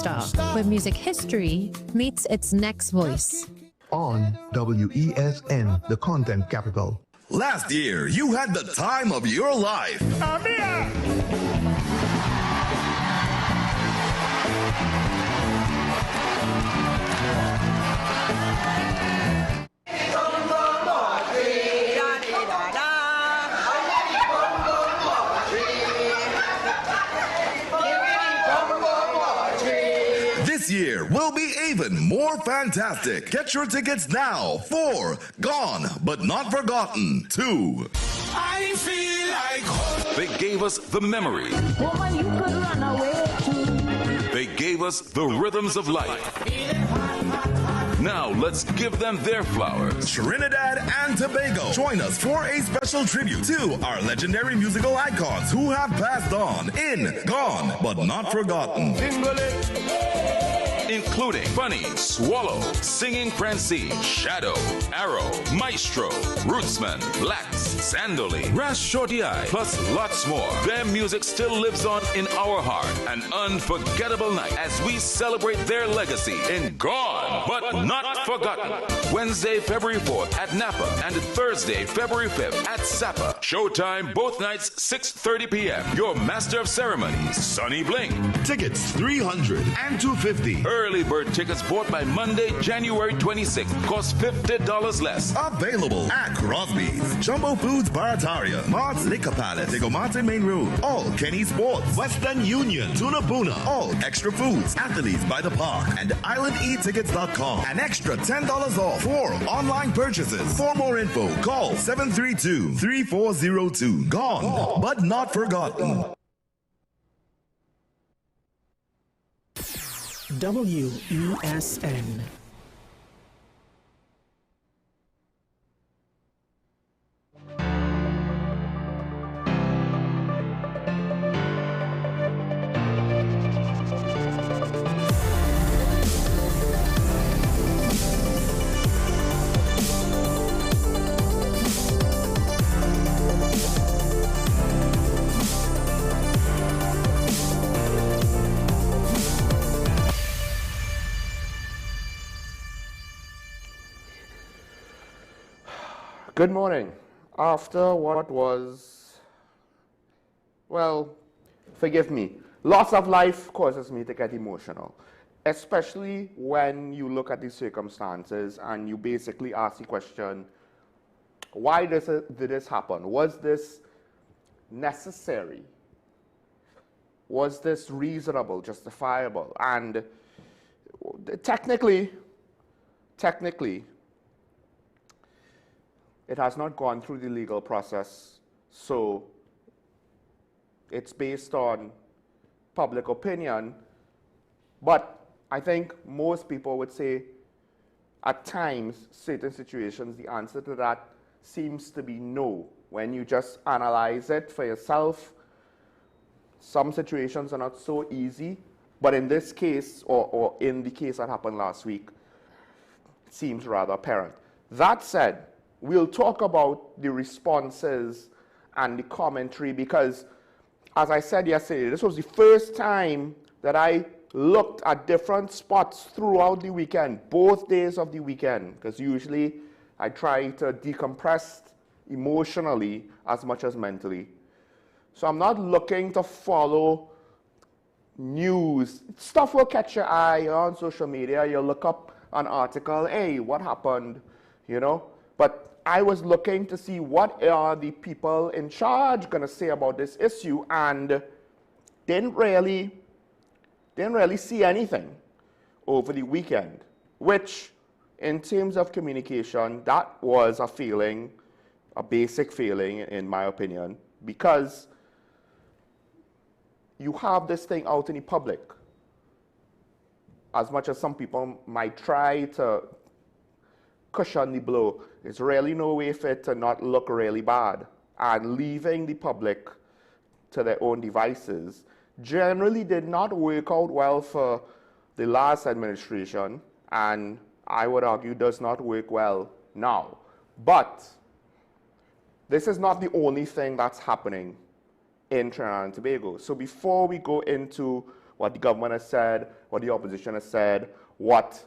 Star, where music history meets its next voice. On WESN, the content capital. Last year, you had the time of your life. This year will be even more fantastic. Get your tickets now for Gone But Not Forgotten 2. I feel like home. They gave us the memory. Woman, you could run away too. They gave us the rhythms of life. Now let's give them their flowers. Trinidad and Tobago, join us for a special tribute to our legendary musical icons who have passed on in Gone But Not Forgotten. Including Funny, Swallow, Singing Francine, Shadow, Arrow, Maestro, Rootsman, Lax, Sandoli, Rash Shorty Eye, plus lots more. Their music still lives on in our heart. An unforgettable night as we celebrate their legacy in Gone But Not Forgotten. Wednesday, February 4th at Napa and Thursday, February 5th at Sapa. Showtime both nights, 6:30 p.m. Your master of ceremonies, Sonny Bling. Tickets $300 and $250. Early bird tickets bought by Monday, January 26th. Cost $50 less. Available at Crosby's, Jumbo Foods Barataria, Mart's Liquor Palace, Digomate Main Road, all Kenny Sports, Western Union, Tuna Puna, all Extra Foods, Athletes by the Park, and IslandEatTickets.com. An extra $10 off for online purchases. For more info, call 732-3402. Gone, but not forgotten. WESN. Good morning. After what was, well, forgive me, loss of life causes me to get emotional, especially when you look at the circumstances and you basically ask the question, why did this happen? Was this necessary? Was this reasonable, justifiable? And technically, it has not gone through the legal process, so it's based on public opinion. But I think most people would say at times, certain situations, the answer to that seems to be no. When you just analyze it for yourself, some situations are not so easy, but in this case, or in the case that happened last week, it seems rather apparent. That said, we'll talk about the responses and the commentary because, as I said yesterday, this was the first time that I looked at different spots throughout the weekend, both days of the weekend, because usually I try to decompress emotionally as much as mentally. So I'm not looking to follow news. Stuff will catch your eye on social media. You'll look up an article, hey, what happened, you know? But I was looking to see what are the people in charge going to say about this issue, and didn't really see anything over the weekend, which in terms of communication, that was a failing, a basic failing in my opinion, because you have this thing out in the public. As much as some people might try to cushion the blow, there's really no way for it to not look really bad. And leaving the public to their own devices generally did not work out well for the last administration, and I would argue does not work well now. But this is not the only thing that's happening in Trinidad and Tobago. So before we go into what the government has said, what the opposition has said, what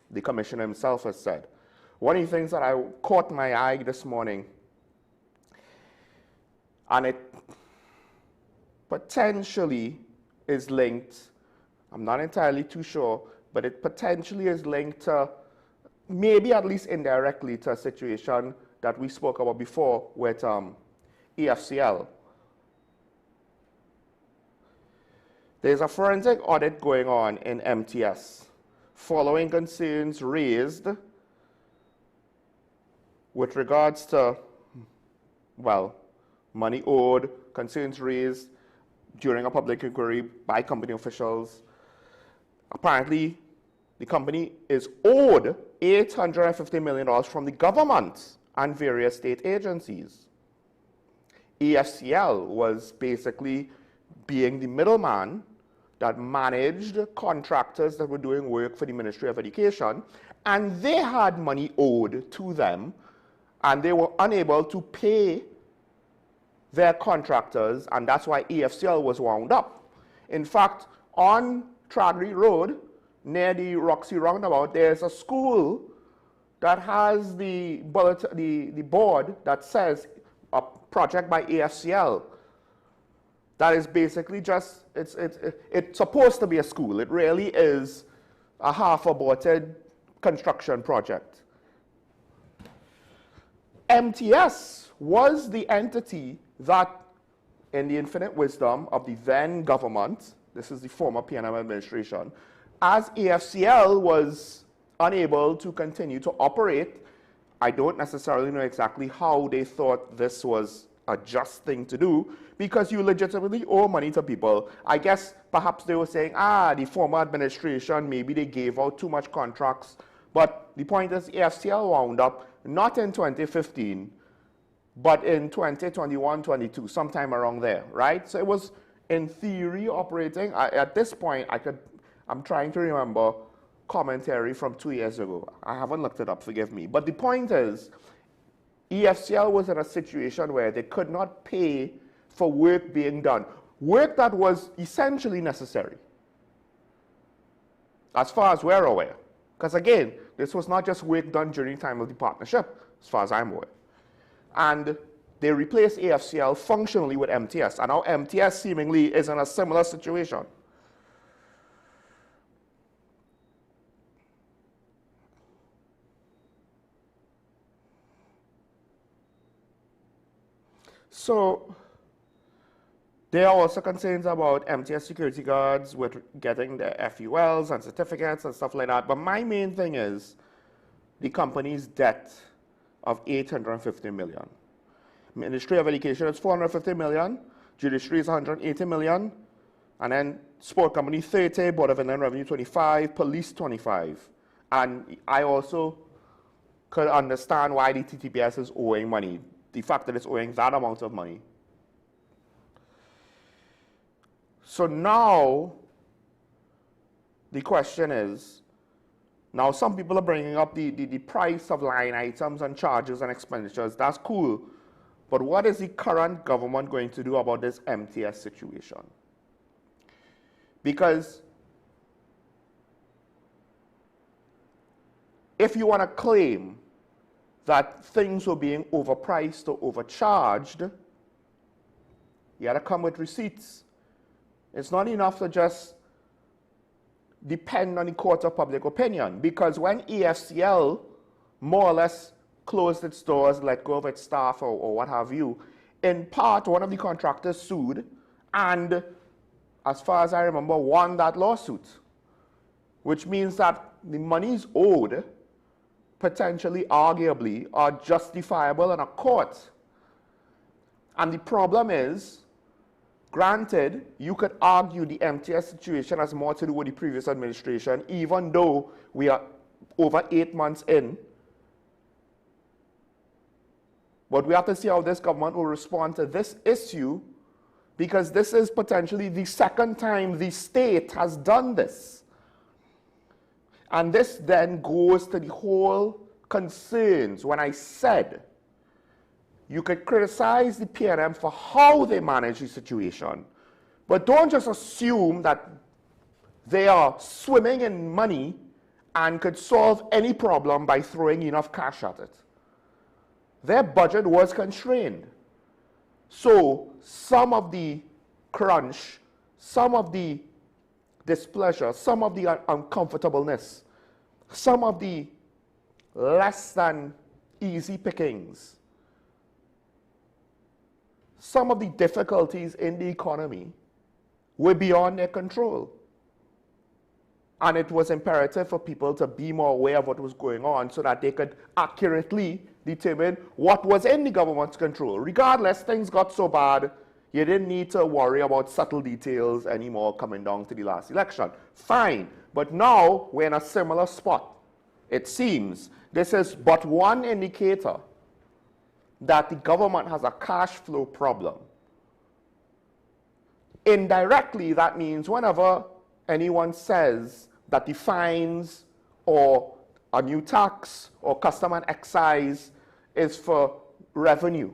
the commissioner himself has said. One of the things that caught my eye this morning, and it potentially is linked, I'm not entirely too sure, but it potentially is linked to, maybe at least indirectly, to a situation that we spoke about before with EFCL. There's a forensic audit going on in MTS following concerns raised with regards to, well, money owed, concerns raised during a public inquiry by company officials. Apparently, the company is owed $850 million from the government and various state agencies. EFCL was basically being the middleman that managed contractors that were doing work for the Ministry of Education, and they had money owed to them, and they were unable to pay their contractors, and that's why EFCL was wound up. In fact, on Tradley Road, near the Roxy Roundabout, there's a school that has the board that says a project by EFCL. That is basically just, it's supposed to be a school. It really is a half-aborted construction project. MTS was the entity that, in the infinite wisdom of the then government, this is the former PNM administration, as EFCL was unable to continue to operate, I don't necessarily know exactly how they thought this was a just thing to do, because you legitimately owe money to people. I guess perhaps they were saying, the former administration, maybe they gave out too much contracts. But the point is, EFCL wound up not in 2015, but in 2021, 22, sometime around there, right? So it was, in theory, operating. At this point, I'm trying to remember commentary from 2 years ago. I haven't looked it up, forgive me. But the point is, EFCL was in a situation where they could not pay for work being done, work that was essentially necessary, as far as we're aware. Because again, this was not just work done during the time of the partnership, as far as I'm aware. And they replaced EFCL functionally with MTS, and now MTS seemingly is in a similar situation. So there are also concerns about MTS security guards with getting their FULs and certificates and stuff like that. But my main thing is the company's debt of $850 million. Ministry of Education is $450 million, Judiciary is $180 million, and then Sport Company 30, Board of Inland Revenue 25, Police 25. And I also could understand why the TTPS is owing money, the fact that it's owing that amount of money. So now, the question is, now some people are bringing up the price of line items and charges and expenditures. That's cool. But what is the current government going to do about this MTS situation? Because if you want to claim that things were being overpriced or overcharged, you got to come with receipts. It's not enough to just depend on the court of public opinion, because when EFCL more or less closed its doors, let go of its staff or what have you, in part one of the contractors sued and, as far as I remember, won that lawsuit, which means that the monies owed potentially, arguably, are justifiable in a court. And the problem is, granted, you could argue the MTS situation has more to do with the previous administration, even though we are over 8 months in. But we have to see how this government will respond to this issue, because this is potentially the second time the state has done this. And this then goes to the whole concerns when I said you could criticize the PNM for how they manage the situation, But don't just assume that they are swimming in money and could solve any problem by throwing enough cash at it. Their budget was constrained. So some of the crunch, some of the displeasure, some of the uncomfortableness, some of the less than easy pickings, some of the difficulties in the economy were beyond their control. And it was imperative for people to be more aware of what was going on so that they could accurately determine what was in the government's control. Regardless, things got so bad, you didn't need to worry about subtle details anymore coming down to the last election. Fine, but now we're in a similar spot. It seems this is but one indicator that the government has a cash flow problem. Indirectly, that means whenever anyone says that the fines or a new tax or custom and excise is for revenue,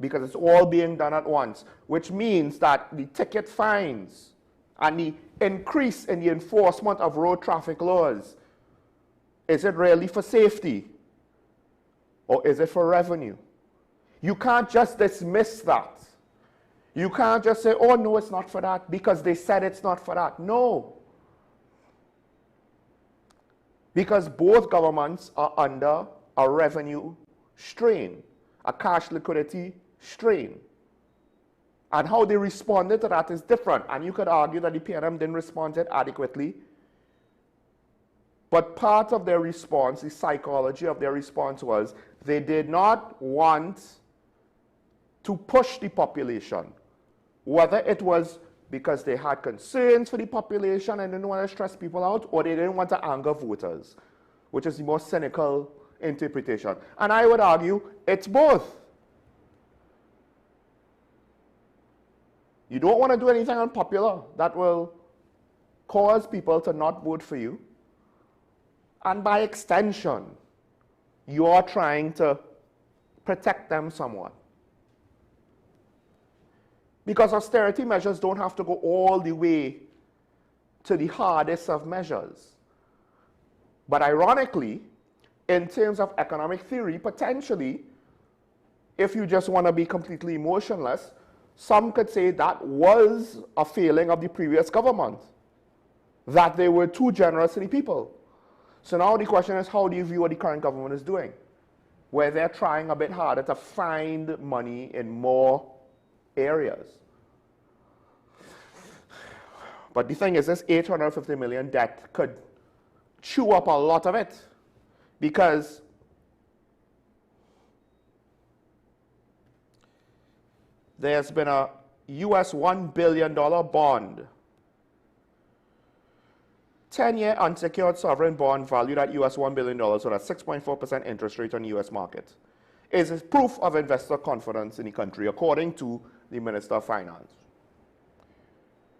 because it's all being done at once, which means that the ticket fines and the increase in the enforcement of road traffic laws, is it really for safety or is it for revenue? You can't just dismiss that. You can't just say, oh no, it's not for that because they said it's not for that. No. Because both governments are under a revenue strain, a cash liquidity strain. And how they responded to that is different. And you could argue that the PNM didn't respond to it adequately. But part of their response, the psychology of their response was they did not want to push the population, whether it was because they had concerns for the population and didn't want to stress people out, or they didn't want to anger voters, which is the more cynical interpretation. And I would argue it's both. You don't want to do anything unpopular that will cause people to not vote for you. And by extension, you are trying to protect them somewhat. Because austerity measures don't have to go all the way to the hardest of measures. But ironically, in terms of economic theory, potentially, if you just want to be completely emotionless, some could say that was a failing of the previous government, that they were too generous to the people. So now the question is, how do you view what the current government is doing? Where they're trying a bit harder to find money in more areas. But the thing is, this 850 million debt could chew up a lot of it, because there's been a US $1 billion bond, 10-year unsecured sovereign bond valued at US $1 billion with a 6.4% interest rate on the US market. Is proof of investor confidence in the country, according to the Minister of Finance.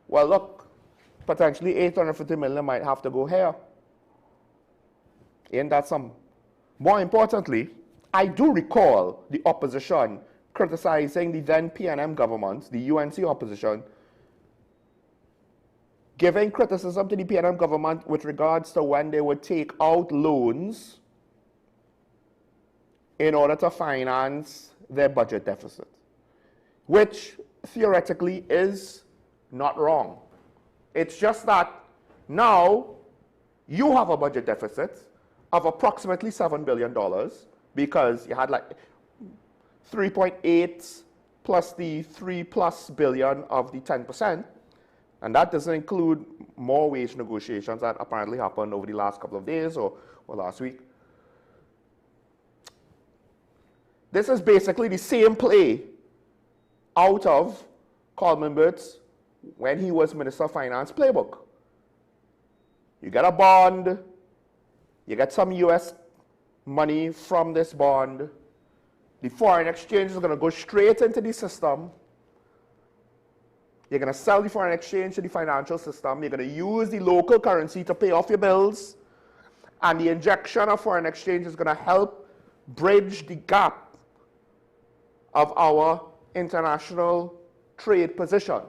Well, look, potentially 850 million might have to go here. Ain't that some? More importantly, I do recall the opposition criticizing the then PNM government, the UNC opposition, giving criticism to the PNM government with regards to when they would take out loans in order to finance their budget deficit, which theoretically is not wrong. It's just that now you have a budget deficit of approximately $7 billion because you had like 3.8 plus the 3+ billion of the 10%, and that doesn't include more wage negotiations that apparently happened over the last couple of days or last week. This is basically the same play out of Coleman Burt's, when he was Minister of Finance, playbook. You get a bond, you get some US money from this bond, the foreign exchange is going to go straight into the system. You're going to sell the foreign exchange to the financial system. You're going to use the local currency to pay off your bills. And the injection of foreign exchange is going to help bridge the gap of our international trade position.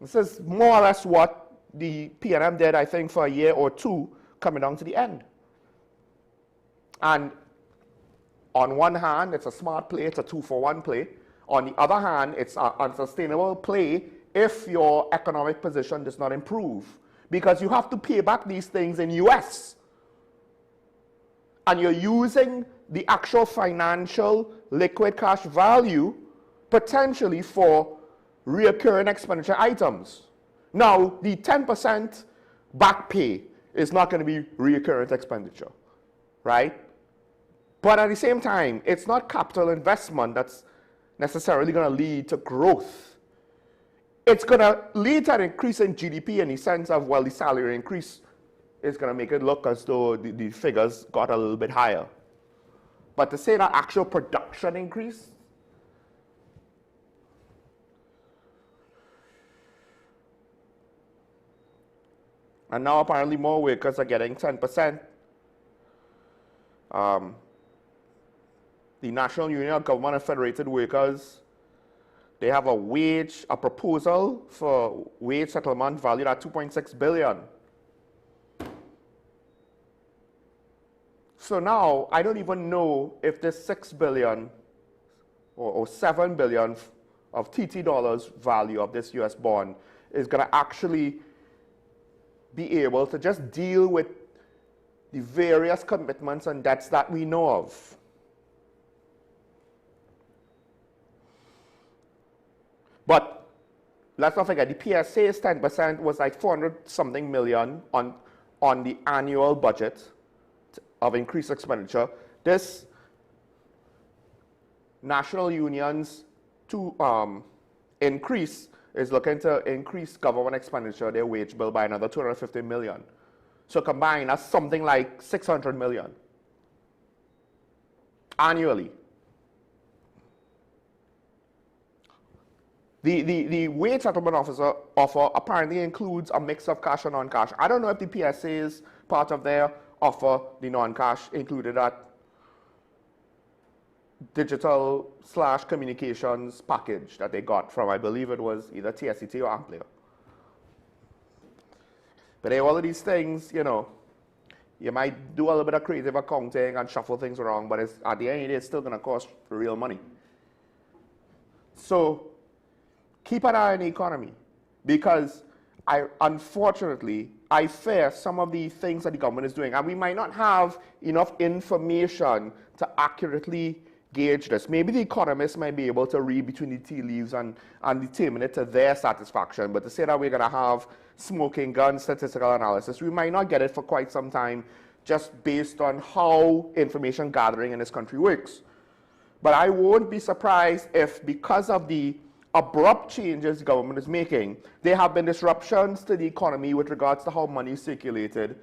This is more or less what the PNM did, I think, for a year or two, coming down to the end. And on one hand, it's a smart play, it's a 2-for-1 play. On the other hand, it's an unsustainable play if your economic position does not improve. Because you have to pay back these things in US. And you're using the actual financial liquid cash value potentially for recurring expenditure items. Now, the 10% back pay is not going to be recurrent expenditure, right? But at the same time, it's not capital investment that's necessarily going to lead to growth. It's going to lead to an increase in GDP in the sense of, well, the salary increase is going to make it look as though the figures got a little bit higher. But to say that actual production increase, and now apparently more workers are getting 10%. The National Union of Government and Federated Workers, they have a proposal for wage settlement valued at $2.6 billion. So now, I don't even know if this $6 billion or $7 billion of TT dollars value of this US bond is going to actually be able to just deal with the various commitments and debts that we know of. But let's not forget, the PSA's 10% was like 400-something million on the annual budget of increased expenditure. This National Union's increase is looking to increase government expenditure, their wage bill, by another 250 million. So combined, that's something like 600 million annually. The wage settlement offer apparently includes a mix of cash and non-cash. I don't know if the PSA's part of their offer, the non-cash, included that digital/communications package that they got from, I believe it was either TSCT or Amplia. But all of these things, you know, you might do a little bit of creative accounting and shuffle things around, but it's, at the end of the day, it's still going to cost real money. So keep an eye on the economy, because unfortunately, I fear some of the things that the government is doing, and we might not have enough information to accurately gauge this. Maybe the economists might be able to read between the tea leaves and determine it to their satisfaction, but to say that we're going to have smoking gun statistical analysis, we might not get it for quite some time, just based on how information gathering in this country works. But I won't be surprised if, because of the abrupt changes the government is making, there have been disruptions to the economy with regards to how money is circulated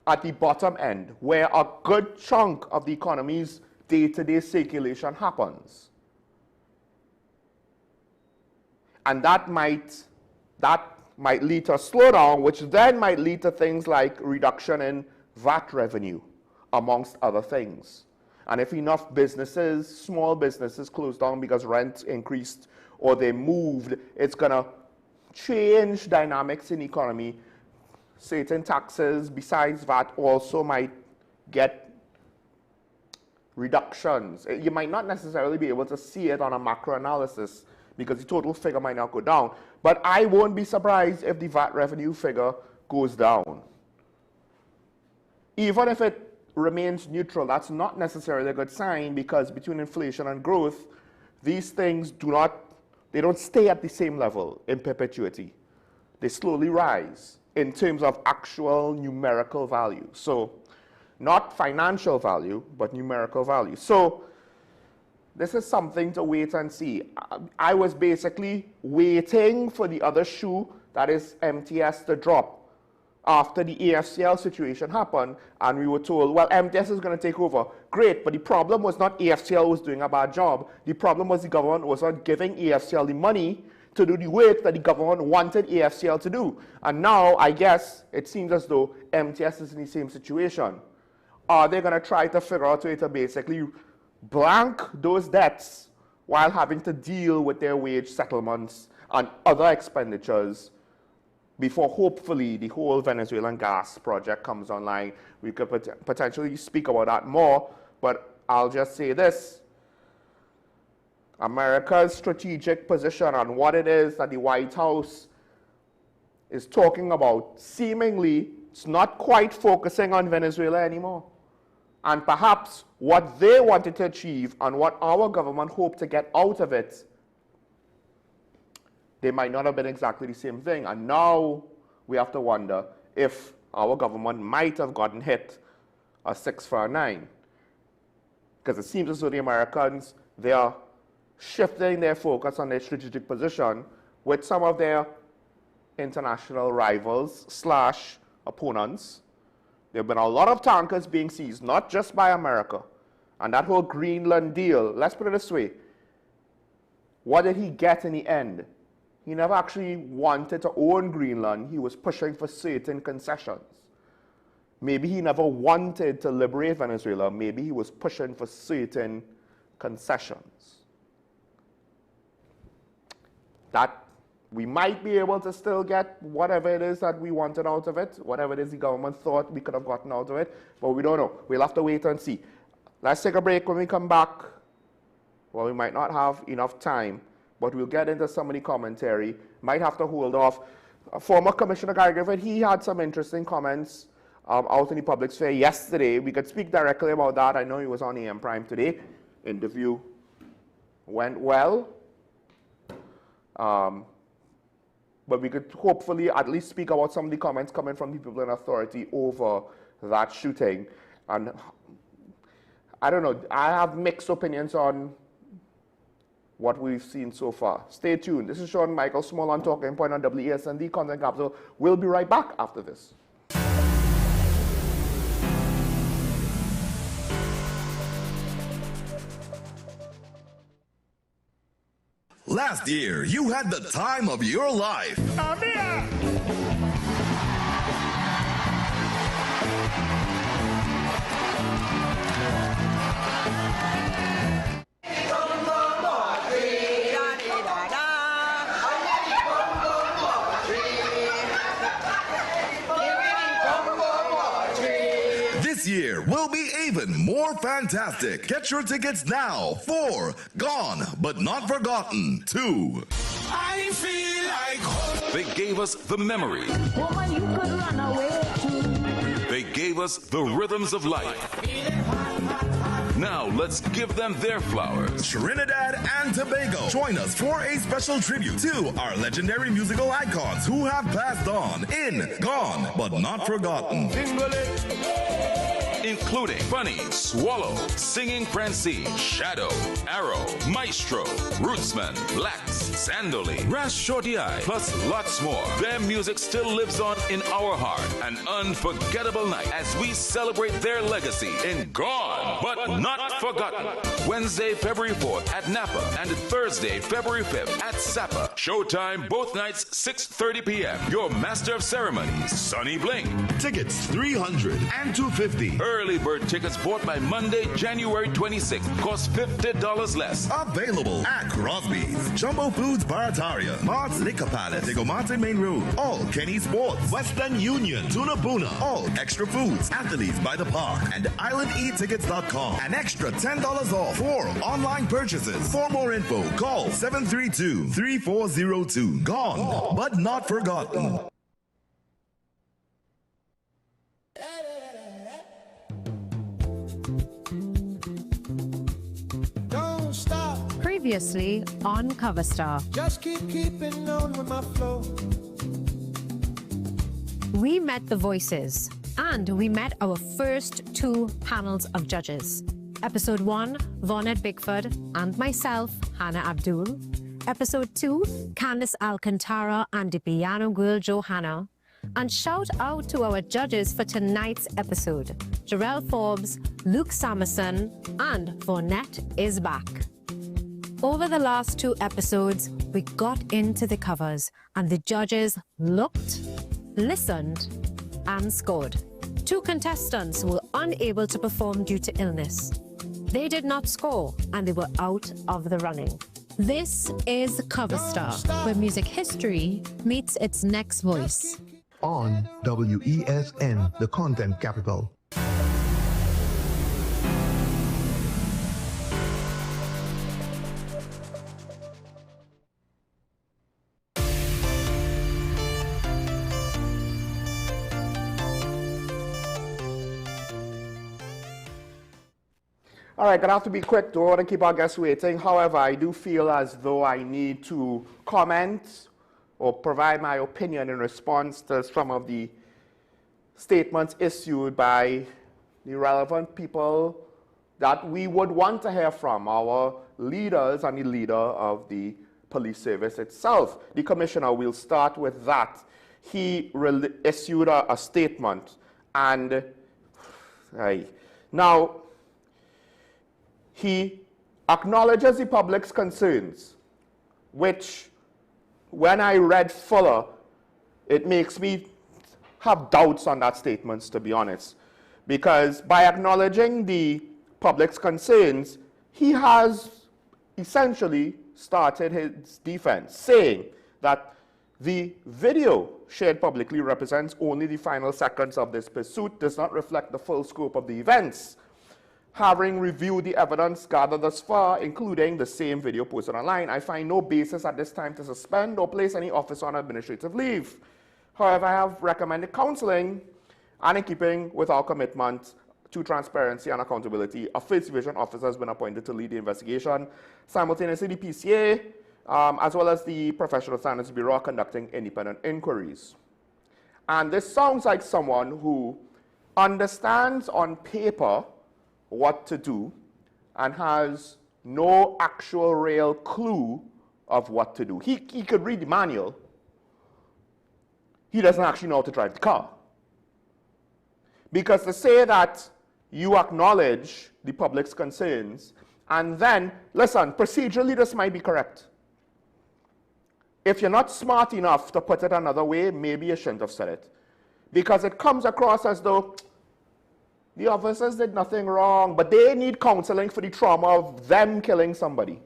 at the bottom end, where a good chunk of the economy's day-to-day circulation happens. And that might lead to a slowdown, which then might lead to things like reduction in VAT revenue, amongst other things. And if enough businesses, small businesses, closed down because rent increased or they moved, it's going to change dynamics in the economy. Certain taxes, besides VAT, also might get reductions. You might not necessarily be able to see it on a macro analysis because the total figure might not go down. But I won't be surprised if the VAT revenue figure goes down. Even if it remains neutral, that's not necessarily a good sign, because between inflation and growth, these things don't stay at the same level in perpetuity. They slowly rise in terms of actual numerical value. So not financial value, but numerical value. So this is something to wait and see. I was basically waiting for the other shoe, that is MTS, to drop after the AFCL situation happened, and we were told, well, MTS is going to take over. Great, but the problem was not AFCL was doing a bad job. The problem was the government was not giving AFCL the money to do the work that the government wanted AFCL to do. And now, I guess, it seems as though MTS is in the same situation. Are they going to try to figure out a way to basically blank those debts while having to deal with their wage settlements and other expenditures before hopefully the whole Venezuelan gas project comes online. We could potentially speak about that more, but I'll just say this. America's strategic position on what it is that the White House is talking about, seemingly, it's not quite focusing on Venezuela anymore. And perhaps what they wanted to achieve and what our government hoped to get out of it, they might not have been exactly the same thing. And now we have to wonder if our government might have gotten hit a 6 for a 9. Because it seems as though the Americans, they are shifting their focus on their strategic position with some of their international rivals / opponents. There have been a lot of tankers being seized, not just by America. And that whole Greenland deal, let's put it this way, what did he get in the end? He never actually wanted to own Greenland. He was pushing for certain concessions. Maybe he never wanted to liberate Venezuela. Maybe he was pushing for certain concessions. That we might be able to still get whatever it is that we wanted out of it, whatever it is the government thought we could have gotten out of it, but we don't know. We'll have to wait and see. Let's take a break. When we come back, well, we might not have enough time, but we'll get into some of the commentary. Might have to hold off. Former Commissioner Gary Griffith, he had some interesting comments out in the public sphere yesterday. We could speak directly about that. I know he was on AM Prime today. Interview went well. But we could hopefully at least speak about some of the comments coming from the people in authority over that shooting. And I don't know, I have mixed opinions on what we've seen so far. Stay tuned. This is Sean Michael Small on Talking Point on WESN, Content Capital. We'll be right back after this. Last year, you had the time of your life. Amplia. This year will be even more fantastic. Get your tickets now for Gone But Not Forgotten 2. I feel like home. They gave us the memory. Woman, you could run away too. They gave us the rhythms of life. Now let's give them their flowers. Trinidad and Tobago, join us for a special tribute to our legendary musical icons who have passed on in Gone But Not Forgotten. Including Bunny, Swallow, Singing Francine, Shadow, Arrow, Maestro, Rootsman, Lax, Sandoli, Rash Shorty Eye, plus lots more. Their music still lives on in our heart. An unforgettable night as we celebrate their legacy in Gone But Not Forgotten. Wednesday, February 4th at Napa and Thursday, February 5th at Sapa. Showtime both nights, 6:30 p.m. Your master of ceremonies, Sonny Bling. Tickets $300 and $250. Early bird tickets bought by Monday, January 26th cost $50 less. Available at Crosby's, Jumbo Foods Barataria, Mart's Liquor Palace, Digo Martin Main Road, all Kenny Sports, Western Union, Tuna Puna, all Extra Foods, Athletes by the Park, and IslandEatTickets.com. An extra $10 off for online purchases. For more info, call 732-3402. Gone, but not forgotten. Don't stop. Previously on Cover Star, Just keeping on with my flow. we met the voices and we met our first 2 panels of judges. Episode 1, Vonette Bickford and myself, Hannah Abdul. Episode 2, Candice Alcantara and the piano girl Johanna. And shout out to our judges for tonight's episode, Jarrell Forbes, Luke Samerson, and Vonette is back. Over the last 2 episodes, we got into the covers and the judges looked, listened, and scored. 2 contestants were unable to perform due to illness. They did not score and they were out of the running. This is Cover Star, where music history meets its next voice. On WESN, the content capital. All right, gonna have to be quick. Don't want to keep our guests waiting. However, I do feel as though I need to comment or provide my opinion in response to some of the statements issued by the relevant people that we would want to hear from, our leaders and the leader of the police service itself. The commissioner, we'll start with that. He issued a statement, and now he acknowledges the public's concerns, which, when I read fuller, it makes me have doubts on that statement, to be honest. Because by acknowledging the public's concerns, he has essentially started his defense, saying that the video shared publicly represents only the final seconds of this pursuit, does not reflect the full scope of the events. Having reviewed the evidence gathered thus far, including the same video posted online, I find no basis at this time to suspend or place any officer on administrative leave. However, I have recommended counseling, and in keeping with our commitment to transparency and accountability, a First Division officer has been appointed to lead the investigation. Simultaneously, the PCA, as well as the Professional Standards Bureau, are conducting independent inquiries. And this sounds like someone who understands on paper what to do and has no actual real clue of what to do. He could read the manual. He doesn't actually know how to drive the car. Because to say that you acknowledge the public's concerns and then, listen, procedurally this might be correct. If you're not smart enough to put it another way, maybe you shouldn't have said it. Because it comes across as though the officers did nothing wrong, but they need counseling for the trauma of them killing somebody.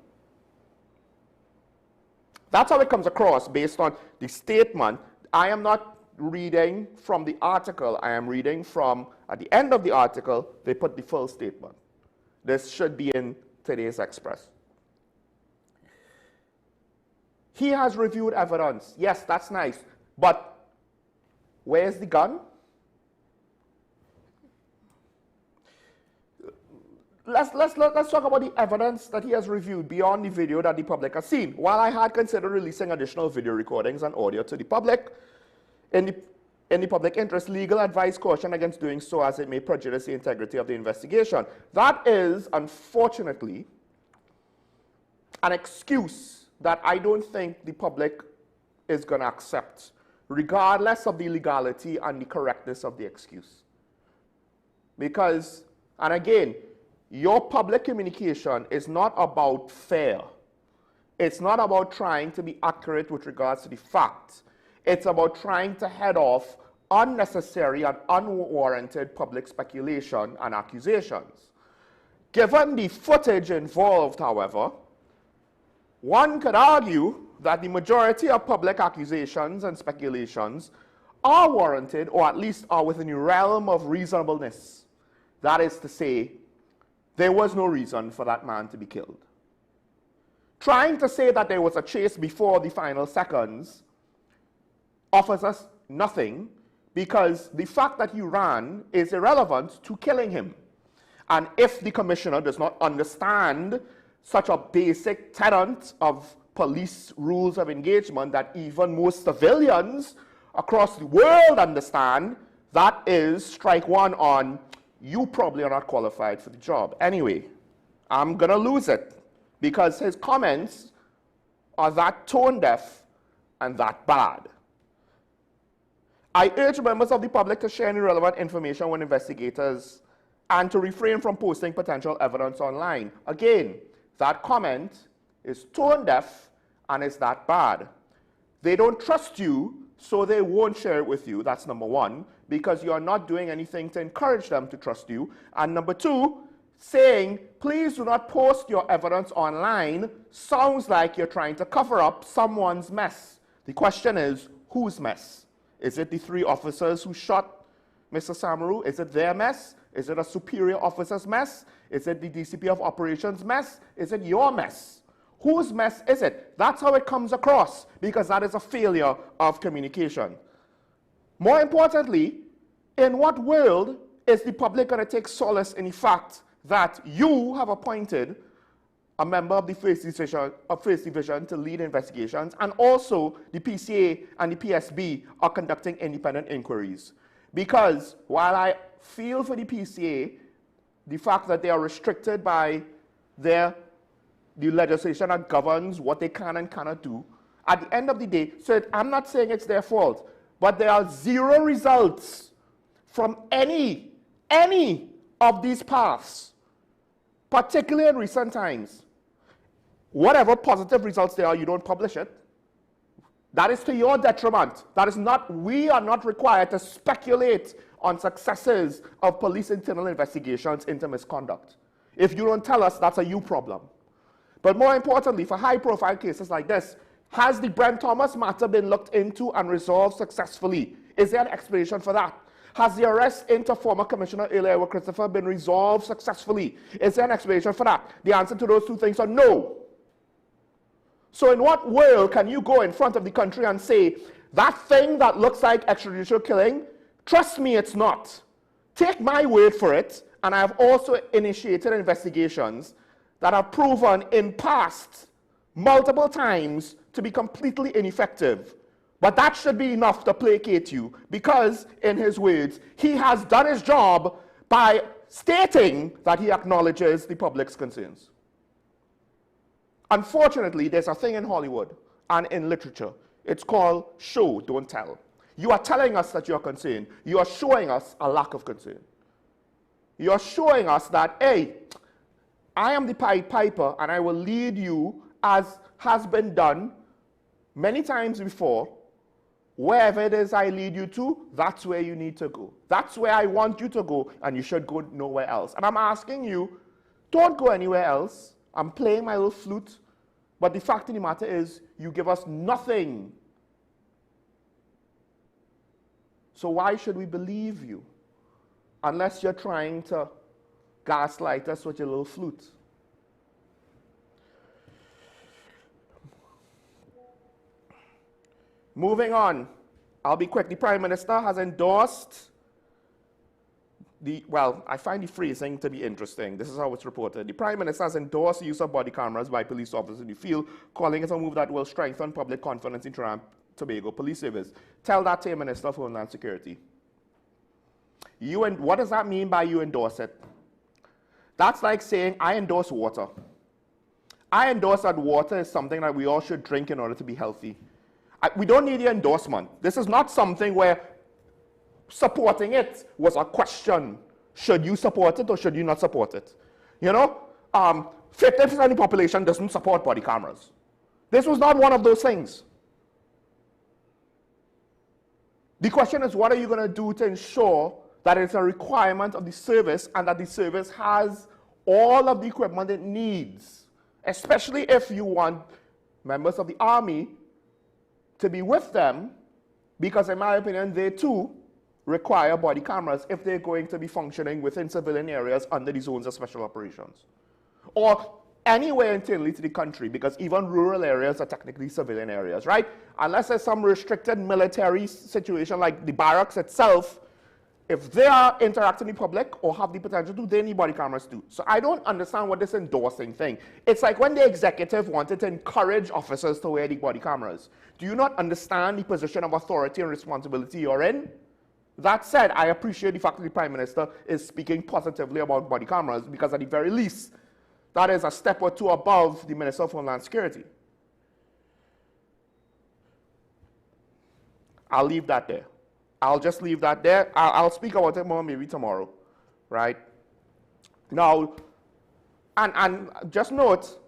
That's how it comes across based on the statement. I am not reading from the article. I am reading from, at the end of the article, they put the full statement. This should be in today's Express. He has reviewed evidence. Yes, that's nice. But where's the gun? Let's talk about the evidence that he has reviewed beyond the video that the public has seen. While I had considered releasing additional video recordings and audio to the public, in the public interest, legal advice caution against doing so as it may prejudice the integrity of the investigation. That is, unfortunately, an excuse that I don't think the public is going to accept, regardless of the legality and the correctness of the excuse. Because, and again, your public communication is not about fair. It's not about trying to be accurate with regards to the facts. It's about trying to head off unnecessary and unwarranted public speculation and accusations. Given the footage involved, however, one could argue that the majority of public accusations and speculations are warranted, or at least are within the realm of reasonableness. That is to say, there was no reason for that man to be killed. Trying to say that there was a chase before the final seconds offers us nothing, because the fact that he ran is irrelevant to killing him. And if the commissioner does not understand such a basic tenet of police rules of engagement that even most civilians across the world understand, that is strike one on, you probably are not qualified for the job. Anyway, I'm going to lose it because his comments are that tone deaf and that bad. I urge members of the public to share any relevant information with investigators and to refrain from posting potential evidence online. Again, that comment is tone deaf and is that bad. They don't trust you, so they won't share it with you. That's number one, because you're not doing anything to encourage them to trust you. And number two, saying, please do not post your evidence online, sounds like you're trying to cover up someone's mess. The question is, whose mess? Is it the 3 officers who shot Mr. Samaru? Is it their mess? Is it a superior officer's mess? Is it the DCP of Operations mess? Is it your mess? Whose mess is it? That's how it comes across, because that is a failure of communication. More importantly, in what world is the public going to take solace in the fact that you have appointed a member of the First Division to lead investigations, and also the PCA and the PSB are conducting independent inquiries? Because while I feel for the PCA, the fact that they are restricted by the legislation that governs what they can and cannot do, at the end of the day, so I'm not saying it's their fault, but there are 0 results from any of these paths, particularly in recent times. Whatever positive results there are, you don't publish it. That is to your detriment. That is not, we are not required to speculate on successes of police internal investigations into misconduct. If you don't tell us, that's a you problem. But more importantly, for high-profile cases like this, has the Brent Thomas matter been looked into and resolved successfully? Is there an explanation for that? Has the arrest into former Commissioner Airlink Christopher been resolved successfully? Is there an explanation for that? The answer to those 2 things are no. So in what world can you go in front of the country and say, that thing that looks like extrajudicial killing, trust me, it's not. Take my word for it, and I have also initiated investigations that are proven in past multiple times to be completely ineffective. But that should be enough to placate you, because, in his words, he has done his job by stating that he acknowledges the public's concerns. Unfortunately, there's a thing in Hollywood and in literature. It's called show, don't tell. You are telling us that you're concerned. You are showing us a lack of concern. You are showing us that, hey, I am the Pied Piper, and I will lead you, as has been done many times before. Wherever it is I lead you to, that's where you need to go. That's where I want you to go, and you should go nowhere else. And I'm asking you, don't go anywhere else. I'm playing my little flute, but the fact of the matter is, you give us nothing. So why should we believe you? Unless you're trying to gaslight us with your little flute. Moving on, I'll be quick. The Prime Minister has endorsed well, I find the phrasing to be interesting. This is how it's reported. The Prime Minister has endorsed the use of body cameras by police officers in the field, calling it a move that will strengthen public confidence in Trinidad and Tobago Police Service. Tell that to your Minister of Homeland Security. What does that mean by you endorse it? That's like saying, I endorse water. I endorse that water is something that we all should drink in order to be healthy. We don't need the endorsement. This is not something where supporting it was a question. Should you support it or should you not support it? You know, 50% of the population doesn't support body cameras. This was not one of those things. The question is, what are you going to do to ensure that it's a requirement of the service and that the service has all of the equipment it needs, especially if you want members of the Army to be with them, because in my opinion, they too require body cameras if they're going to be functioning within civilian areas under the zones of special operations, or anywhere internally to the country, because even rural areas are technically civilian areas, right? Unless there's some restricted military situation like the barracks itself, if they are interacting with the public or have the potential to, they need body cameras too. So I don't understand what this endorsing thing. It's like when the executive wanted to encourage officers to wear the body cameras. Do you not understand the position of authority and responsibility you're in? That said, I appreciate the fact that the Prime Minister is speaking positively about body cameras, because at the very least, that is a step or two above the Minister of Homeland Security. I'll leave that there. I'll just leave that there. I'll speak about it more maybe tomorrow, right? Now, and just note,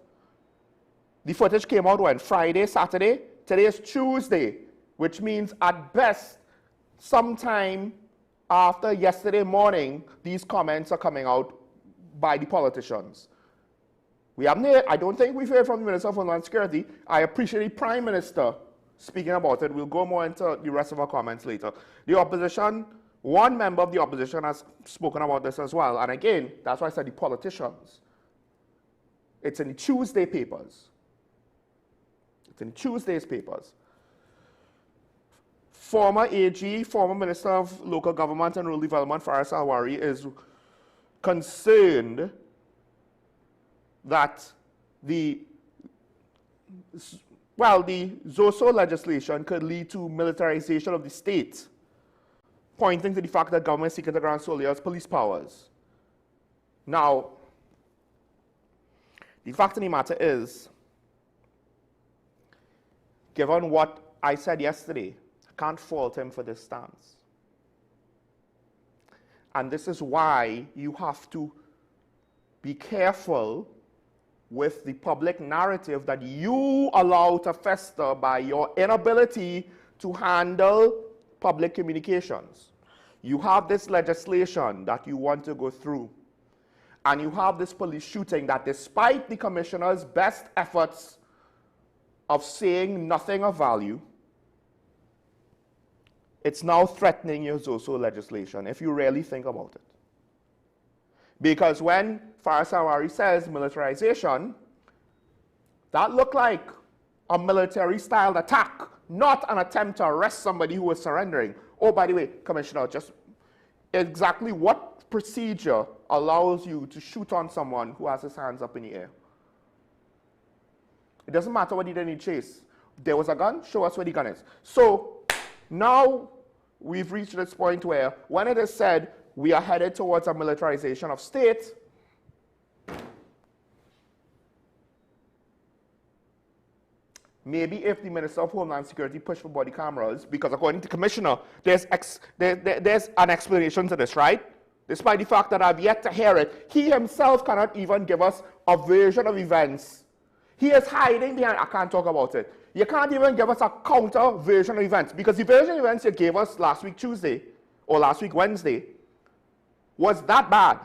the footage came out when? Friday, Saturday? Today is Tuesday, which means at best, sometime after yesterday morning, these comments are coming out by the politicians. We haven't heard, I don't think we've heard from the Minister of Homeland Security. I appreciate the Prime Minister speaking about it. We'll go more into the rest of our comments later. The opposition, one member of the opposition has spoken about this as well. And again, that's why I said the politicians. It's in the Tuesday papers. It's in Tuesday's papers. Former AG, former Minister of Local Government and Rural Development, Faris Alwari, is concerned that the ZOSO legislation could lead to militarization of the state, pointing to the fact that government is seeking to grant soldiers police powers. Now, the fact of the matter is, given what I said yesterday, I can't fault him for this stance. And this is why you have to be careful with the public narrative that you allow to fester by your inability to handle public communications. You have this legislation that you want to go through, and you have this police shooting that, despite the commissioner's best efforts of saying nothing of value, it's now threatening your ZOSO legislation, if you really think about it. Because when Faris Alwari says militarization, that looked like a military-style attack, not an attempt to arrest somebody who was surrendering. Oh, by the way, Commissioner, just exactly what procedure allows you to shoot on someone who has his hands up in the air? It doesn't matter what he did in the chase. There was a gun, show us where the gun is. So now we've reached this point where when it is said we are headed towards a militarization of state, maybe if the Minister of Homeland Security pushed for body cameras, because according to Commissioner, there's an explanation to this, right? Despite the fact that I've yet to hear it, he himself cannot even give us a version of events. He is hiding behind, I can't talk about it. You can't even give us a counter version of events, because the version of events you gave us last week Tuesday, or last week Wednesday, was that bad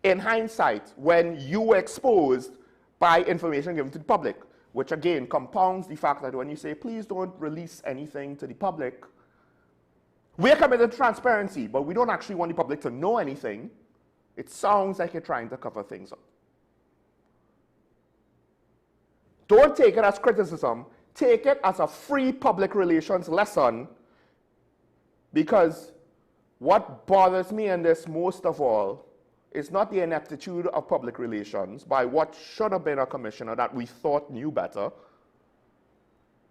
in hindsight when you were exposed by information given to the public, which again compounds the fact that when you say, please don't release anything to the public, we're committed to transparency, but we don't actually want the public to know anything. It sounds like you're trying to cover things up. Don't take it as criticism. Take it as a free public relations lesson, because what bothers me in this most of all is not the ineptitude of public relations by what should have been a commissioner that we thought knew better,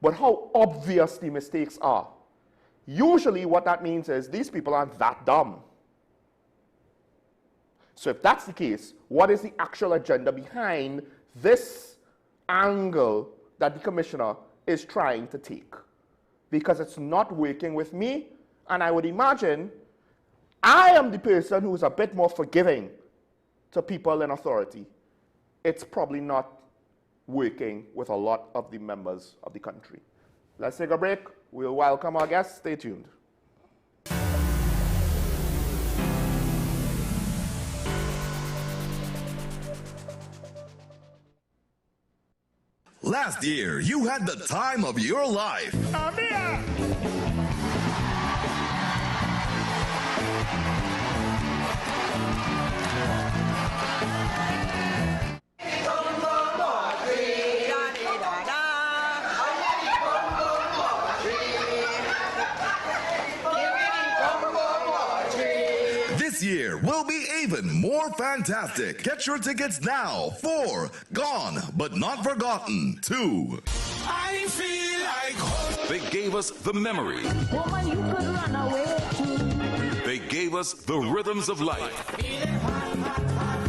but how obvious the mistakes are. Usually what that means is these people aren't that dumb. So if that's the case, what is the actual agenda behind this angle that the commissioner is trying to take? Because it's not working with me, and I would imagine I am the person who's a bit more forgiving to people in authority. It's probably not working with a lot of the members of the country. Let's take a break. We'll welcome our guests. Stay tuned. Last year, you had the time of your life. Amplia! This year will be even more fantastic. Get your tickets now for Gone But Not Forgotten 2. I feel like home. They gave us the memory. Woman, you could run away too. They gave us the rhythms of life.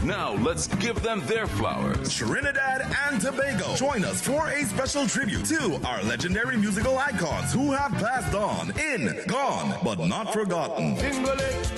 Now let's give them their flowers. Trinidad and Tobago, join us for a special tribute to our legendary musical icons who have passed on in Gone But Not Forgotten. Jingle it.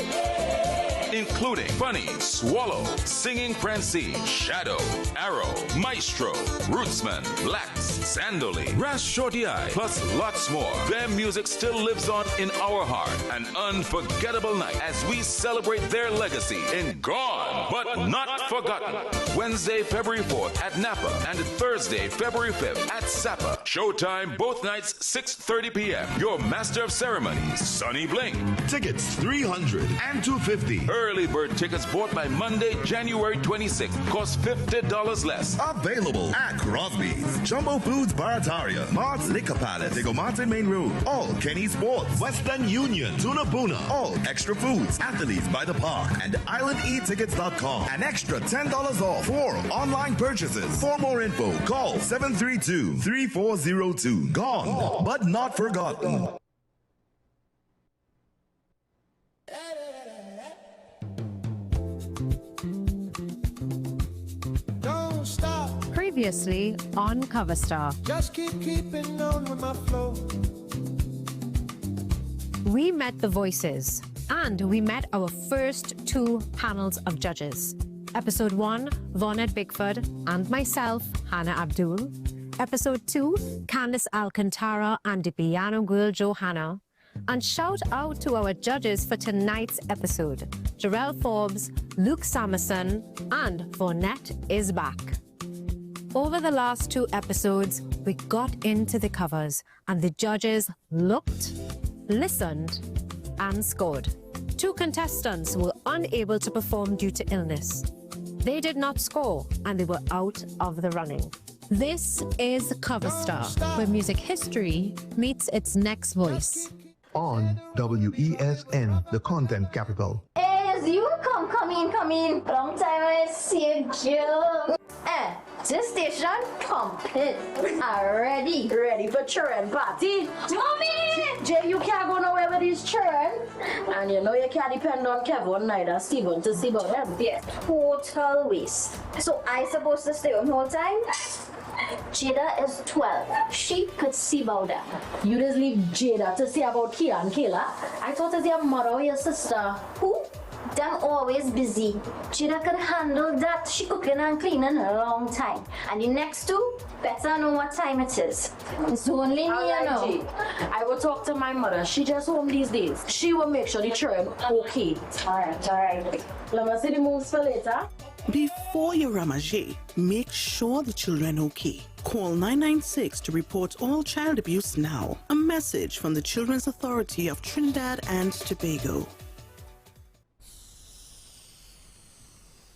including Funny, Swallow, Singing Francine, Shadow, Arrow, Maestro, Rootsman, Lax, Sandoli, Ras Shorty Eye, plus lots more. Their music still lives on in our heart. An unforgettable night as we celebrate their legacy in Gone But Not Forgotten. Wednesday, February 4th at Napa and Thursday, February 5th at Sapa. Showtime both nights, 6:30 p.m. Your master of ceremonies, Sonny Blink. Tickets $300 and $250. Early bird tickets bought by Monday, January 26th. Cost $50 less. Available at Crosby's, Jumbo Foods Barataria, Mart's Liquor Palace, Digo Martin Main Road, all Kenny Sports, Western Union, Tuna Puna, all Extra Foods, Athletes by the Park, and IslandEtickets.com. An extra $10 off for online purchases. For more info, call 732-3402. Gone, but not forgotten. Don't stop, Previously on Cover Star, just keeping on with my flow. we met the voices and we met our first two panels of judges. Episode 1, Vonette Bigford and myself, Hannah Abdul. Episode 2, Candice Alcantara and the piano girl Johanna. And shout out to our judges for tonight's episode, Jarrell Forbes, Luke Samerson, and Vonette is back. Over the last two episodes, we got into the covers and the judges looked, listened, and scored. Two contestants were unable to perform due to illness. They did not score and they were out of the running. This is Cover Star, where music history meets its next voice. On WESN, the content capital. As you come in. Long time I see you. This station complete. Ready for children party. Mommy! Jay, you can't go nowhere with these children. And you know you can't depend on Kevin neither Stephen to see about them. Yes, total waste. So I supposed to stay home the whole time? Jada is 12. She could see about them. You just leave Jada to see about Kia and Kayla. I thought it's your mother or your sister. Who? Them always busy. Jada could handle that. She cooking and cleaning a long time. And the next two better know what time it is. It's only me, you know. I will talk to my mother. She just home these days. She will make sure the children okay. Alright. Let me see the moves for later. Before you ramage, make sure the children okay. Call 996 to report all child abuse now. A message from the Children's Authority of Trinidad and Tobago.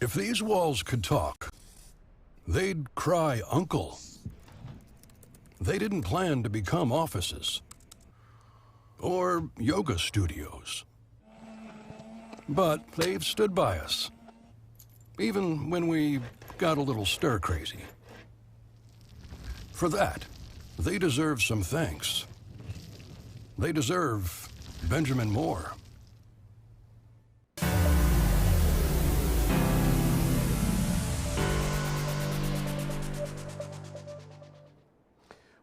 If these walls could talk, they'd cry uncle. They didn't plan to become offices or yoga studios, but they've stood by us, even when we got a little stir-crazy. For that, they deserve some thanks. They deserve Benjamin Moore.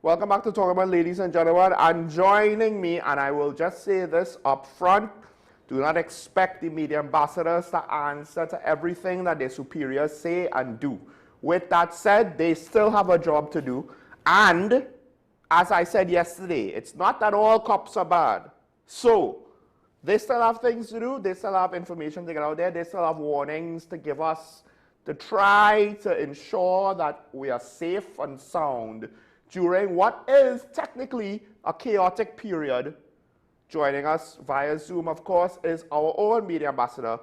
Welcome back to Talk About, ladies and gentlemen. And joining me, and I will just say this up front, do not expect the media ambassadors to answer to everything that their superiors say and do. With that said, they still have a job to do. And, as I said yesterday, it's not that all cops are bad. So, they still have things to do. They still have information to get out there. They still have warnings to give us to try to ensure that we are safe and sound during what is technically a chaotic period. Joining us via Zoom, of course, is our own media ambassador,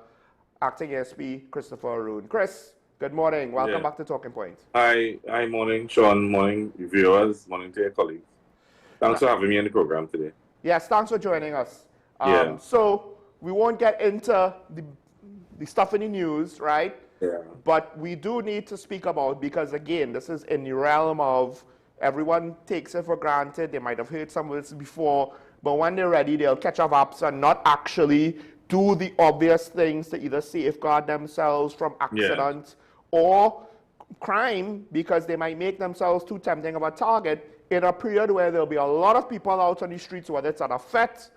Acting ASP Christopher Arun. Chris, good morning. Welcome back to Talking Point. Hi, morning, Sean. Morning, viewers. Morning to your colleagues. Thanks for having me on the program today. Yes, thanks for joining us. So we won't get into the stuff in the news, right? Yeah. But we do need to speak about, because again, this is in the realm of everyone takes it for granted. They might have heard some of this before, but when they're ready, they'll catch up apps and not actually do the obvious things to either safeguard themselves from accidents or crime, because they might make themselves too tempting of a target in a period where there'll be a lot of people out on the streets, whether it's at a fete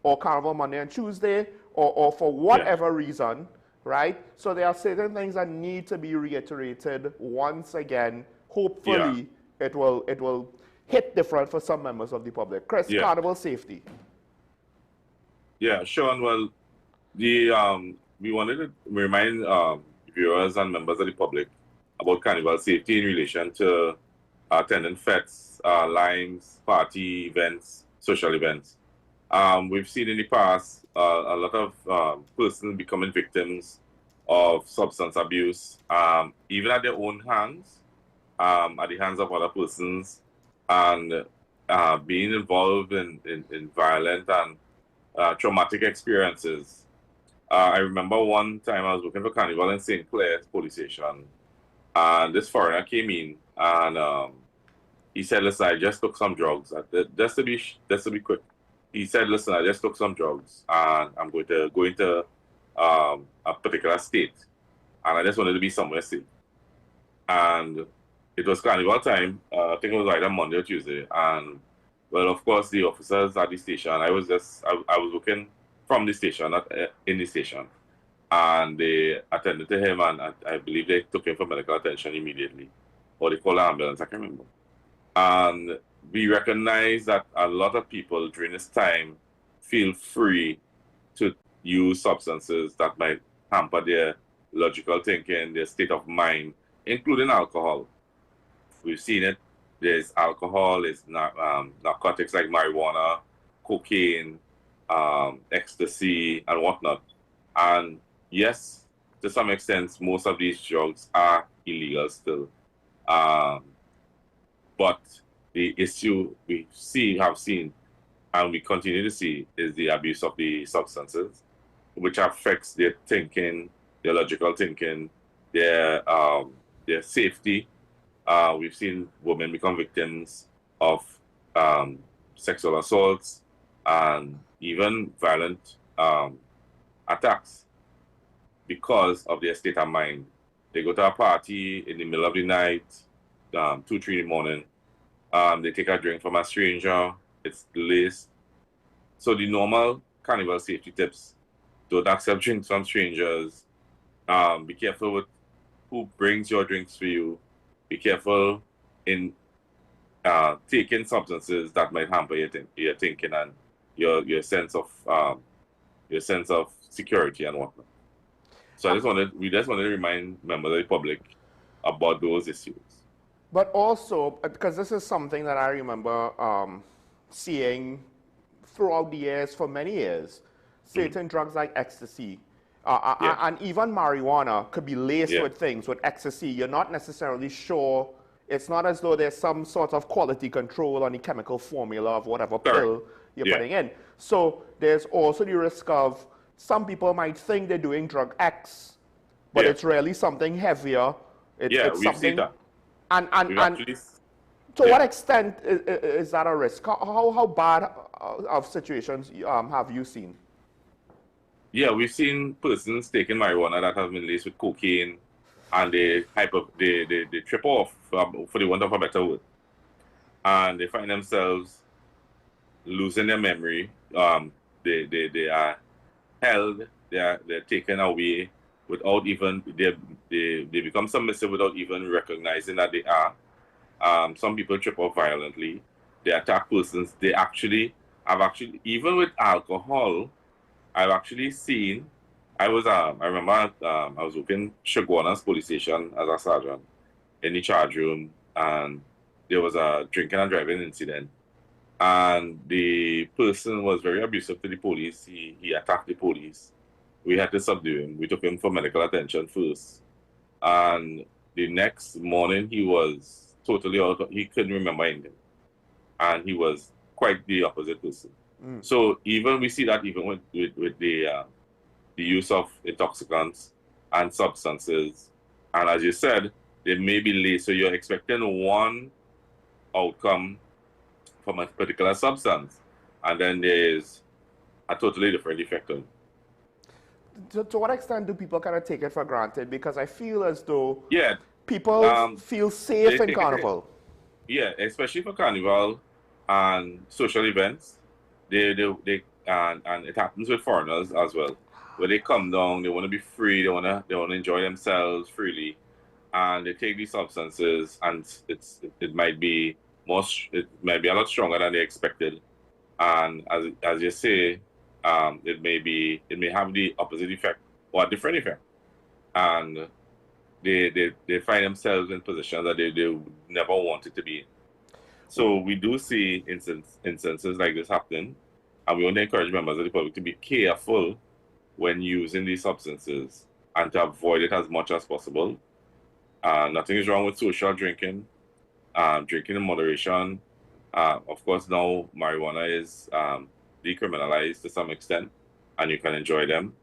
or Carnival Monday and Tuesday, or for whatever reason. right? So there are certain things that need to be reiterated once again. Hopefully, it will hit different for some members of the public. Chris, carnival safety. Yeah, Sean. Well, we wanted to remind viewers and members of the public about carnival safety in relation to attending fetes, limes, party events, social events. We've seen in the past a lot of persons becoming victims of substance abuse, even at their own hands, at the hands of other persons, and being involved in violent and traumatic experiences. I remember one time I was working for Carnival in St. Clair's police station, and this foreigner came in, and he said, "Listen, I just took some drugs. Just to be quick." He said, "Listen, I just took some drugs, and I'm going to go into a particular state, and I just wanted to be somewhere safe." And it was Carnival time. I think it was either Monday or Tuesday. And well, of course, the officers at the station. I was working from the station, not in the station, and they attended to him, and I believe they took him for medical attention immediately, or they called an ambulance. I can't remember. And we recognize that a lot of people during this time feel free to use substances that might hamper their logical thinking, their state of mind, including alcohol. We've seen it. There's alcohol, there's narcotics like marijuana, cocaine, ecstasy, and whatnot. And yes, to some extent, most of these drugs are illegal still. But the issue we have seen, and we continue to see, is the abuse of the substances, which affects their thinking, their logical thinking, their safety. We've seen women become victims of sexual assaults and even violent attacks because of their state of mind. They go to a party in the middle of the night, 2, 3 in the morning. They take a drink from a stranger. It's laced. So the normal carnival safety tips: don't accept drinks from strangers. Be careful with who brings your drinks for you. Be careful in taking substances that might hamper your thinking and your sense of security and whatnot. So we just wanted to remind members of the public about those issues. But also, because this is something that I remember seeing throughout the years, for many years, certain drugs like ecstasy and even marijuana could be laced with things, with ecstasy. You're not necessarily sure. It's not as though there's some sort of quality control on the chemical formula of whatever pill you're putting in. So there's also the risk of some people might think they're doing drug X, but it's really something heavier. It's we've seen that. And to what extent is that a risk? How bad of situations have you seen? Yeah, we've seen persons taking marijuana that have been laced with cocaine, and they trip off, for the want of a better word, and they find themselves losing their memory. They are held. They're taken away without even they become submissive without even recognizing that they are. Some people trip off violently. They attack persons. Even with alcohol, I've actually seen. I remember I was working Shagwana's police station as a sergeant in the charge room, and there was a drinking and driving incident, and the person was very abusive to the police. He attacked the police. We had to subdue him. We took him for medical attention first, and the next morning he was totally out. He couldn't remember anything, and he was quite the opposite person. So even we see that even with the use of intoxicants and substances, and as you said, they may be laced. So you're expecting one outcome from a particular substance, and then there's a totally different effect on it. To what extent do people kind of take it for granted? Because I feel as though people feel safe in Carnival. Yeah, especially for Carnival and social events. And it happens with foreigners as well. where they come down, they want to be free, they want to enjoy themselves freely, and they take these substances, and it might be it might be a lot stronger than they expected, and as you say, it may have the opposite effect or a different effect, and they find themselves in positions that they never wanted to be in. So we do see instances like this happening, and we want to encourage members of the public to be careful when using these substances and to avoid it as much as possible. Nothing is wrong with social drinking, drinking in moderation. Of course, now marijuana is decriminalized to some extent, and you can enjoy them.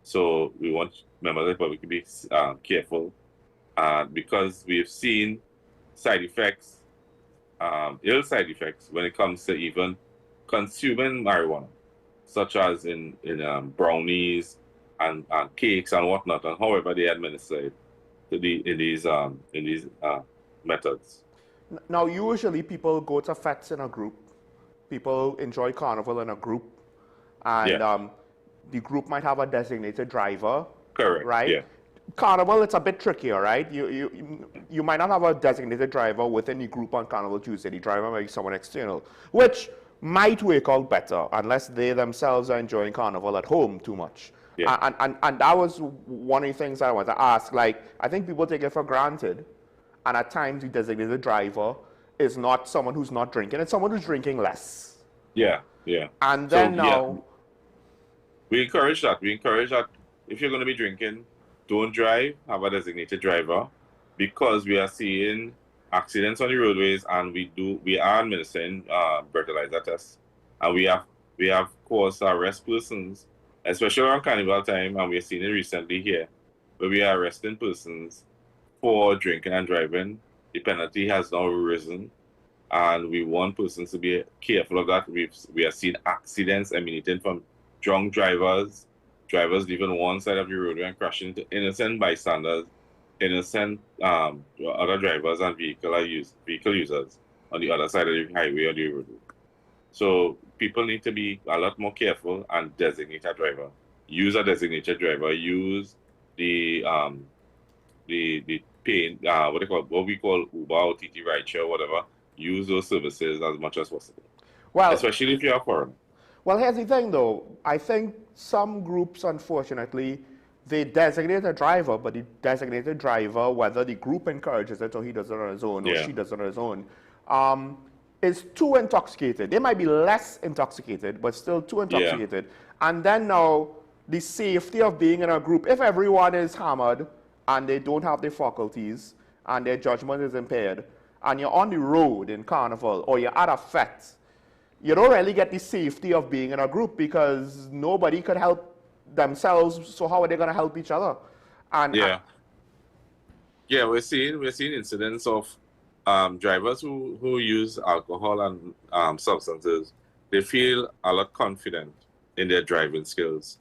So we want members of the public to be careful, because we've seen side effects, ill side effects when it comes to even consuming marijuana, such as in brownies and cakes and whatnot, and however they administer it in these methods. Now, usually people go to fetes in a group. People enjoy carnival in a group, and the group might have a designated driver. Correct. Right. Yeah. Carnival, it's a bit trickier, right? You might not have a designated driver within the group on Carnival Tuesday. The driver might be someone external, which might work out better unless they themselves are enjoying Carnival at home too much. Yeah. And that was one of the things I wanted to ask. Like, I think people take it for granted, and at times the designated driver is not someone who's not drinking. It's someone who's drinking less. Yeah, yeah. And then now... We encourage that. We encourage that if you're going to be drinking, don't drive, have a designated driver, because we are seeing accidents on the roadways, and we are administering breathalyzer tests, and we have caused arrest persons, especially around carnival time, and we're seeing it recently here, where we are arresting persons for drinking and driving. The penalty has now risen, and we want persons to be careful of that. We are seeing accidents emanating from drunk drivers leaving one side of the roadway and crashing into innocent bystanders, innocent other drivers and vehicle users on the other side of the highway or the roadway. So people need to be a lot more careful and designate a driver. Use a designated driver. Use the pay, what we call Uber or TT rideshare or whatever. Use those services as much as possible. Well, especially if you're a foreigner. Well, here's the thing, though. I think some groups, unfortunately, they designate a driver, but the designated driver, whether the group encourages it or he does it on his own or she does it on his own, is too intoxicated. They might be less intoxicated, but still too intoxicated. Yeah. And then now, the safety of being in a group, if everyone is hammered and they don't have their faculties and their judgment is impaired, and you're on the road in Carnival or you're at a fete, you don't really get the safety of being in a group because nobody could help themselves, so how are they going to help each other? And we're seeing incidents of drivers who use alcohol and substances. They feel a lot confident in their driving skills,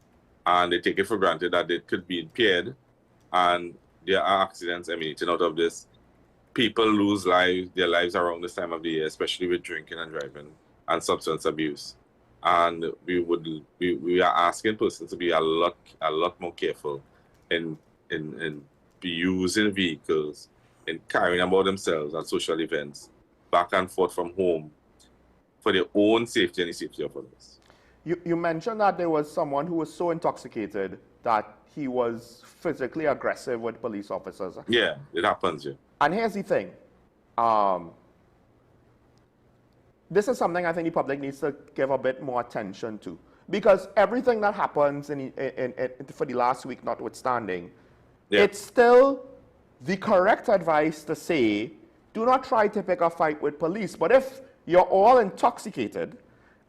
and they take it for granted that they could be impaired, and there are accidents emanating out of this. People lose their lives around this time of the year, especially with drinking and driving and substance abuse, and we are asking persons to be a lot more careful in using vehicles, in carrying about themselves at social events, back and forth from home, for their own safety and the safety of others. You mentioned that there was someone who was so intoxicated that he was physically aggressive with police officers. Yeah, it happens. Yeah. And here's the thing. This is something I think the public needs to give a bit more attention to, because everything that happens for the last week notwithstanding, it's still the correct advice to say, do not try to pick a fight with police. But if you're all intoxicated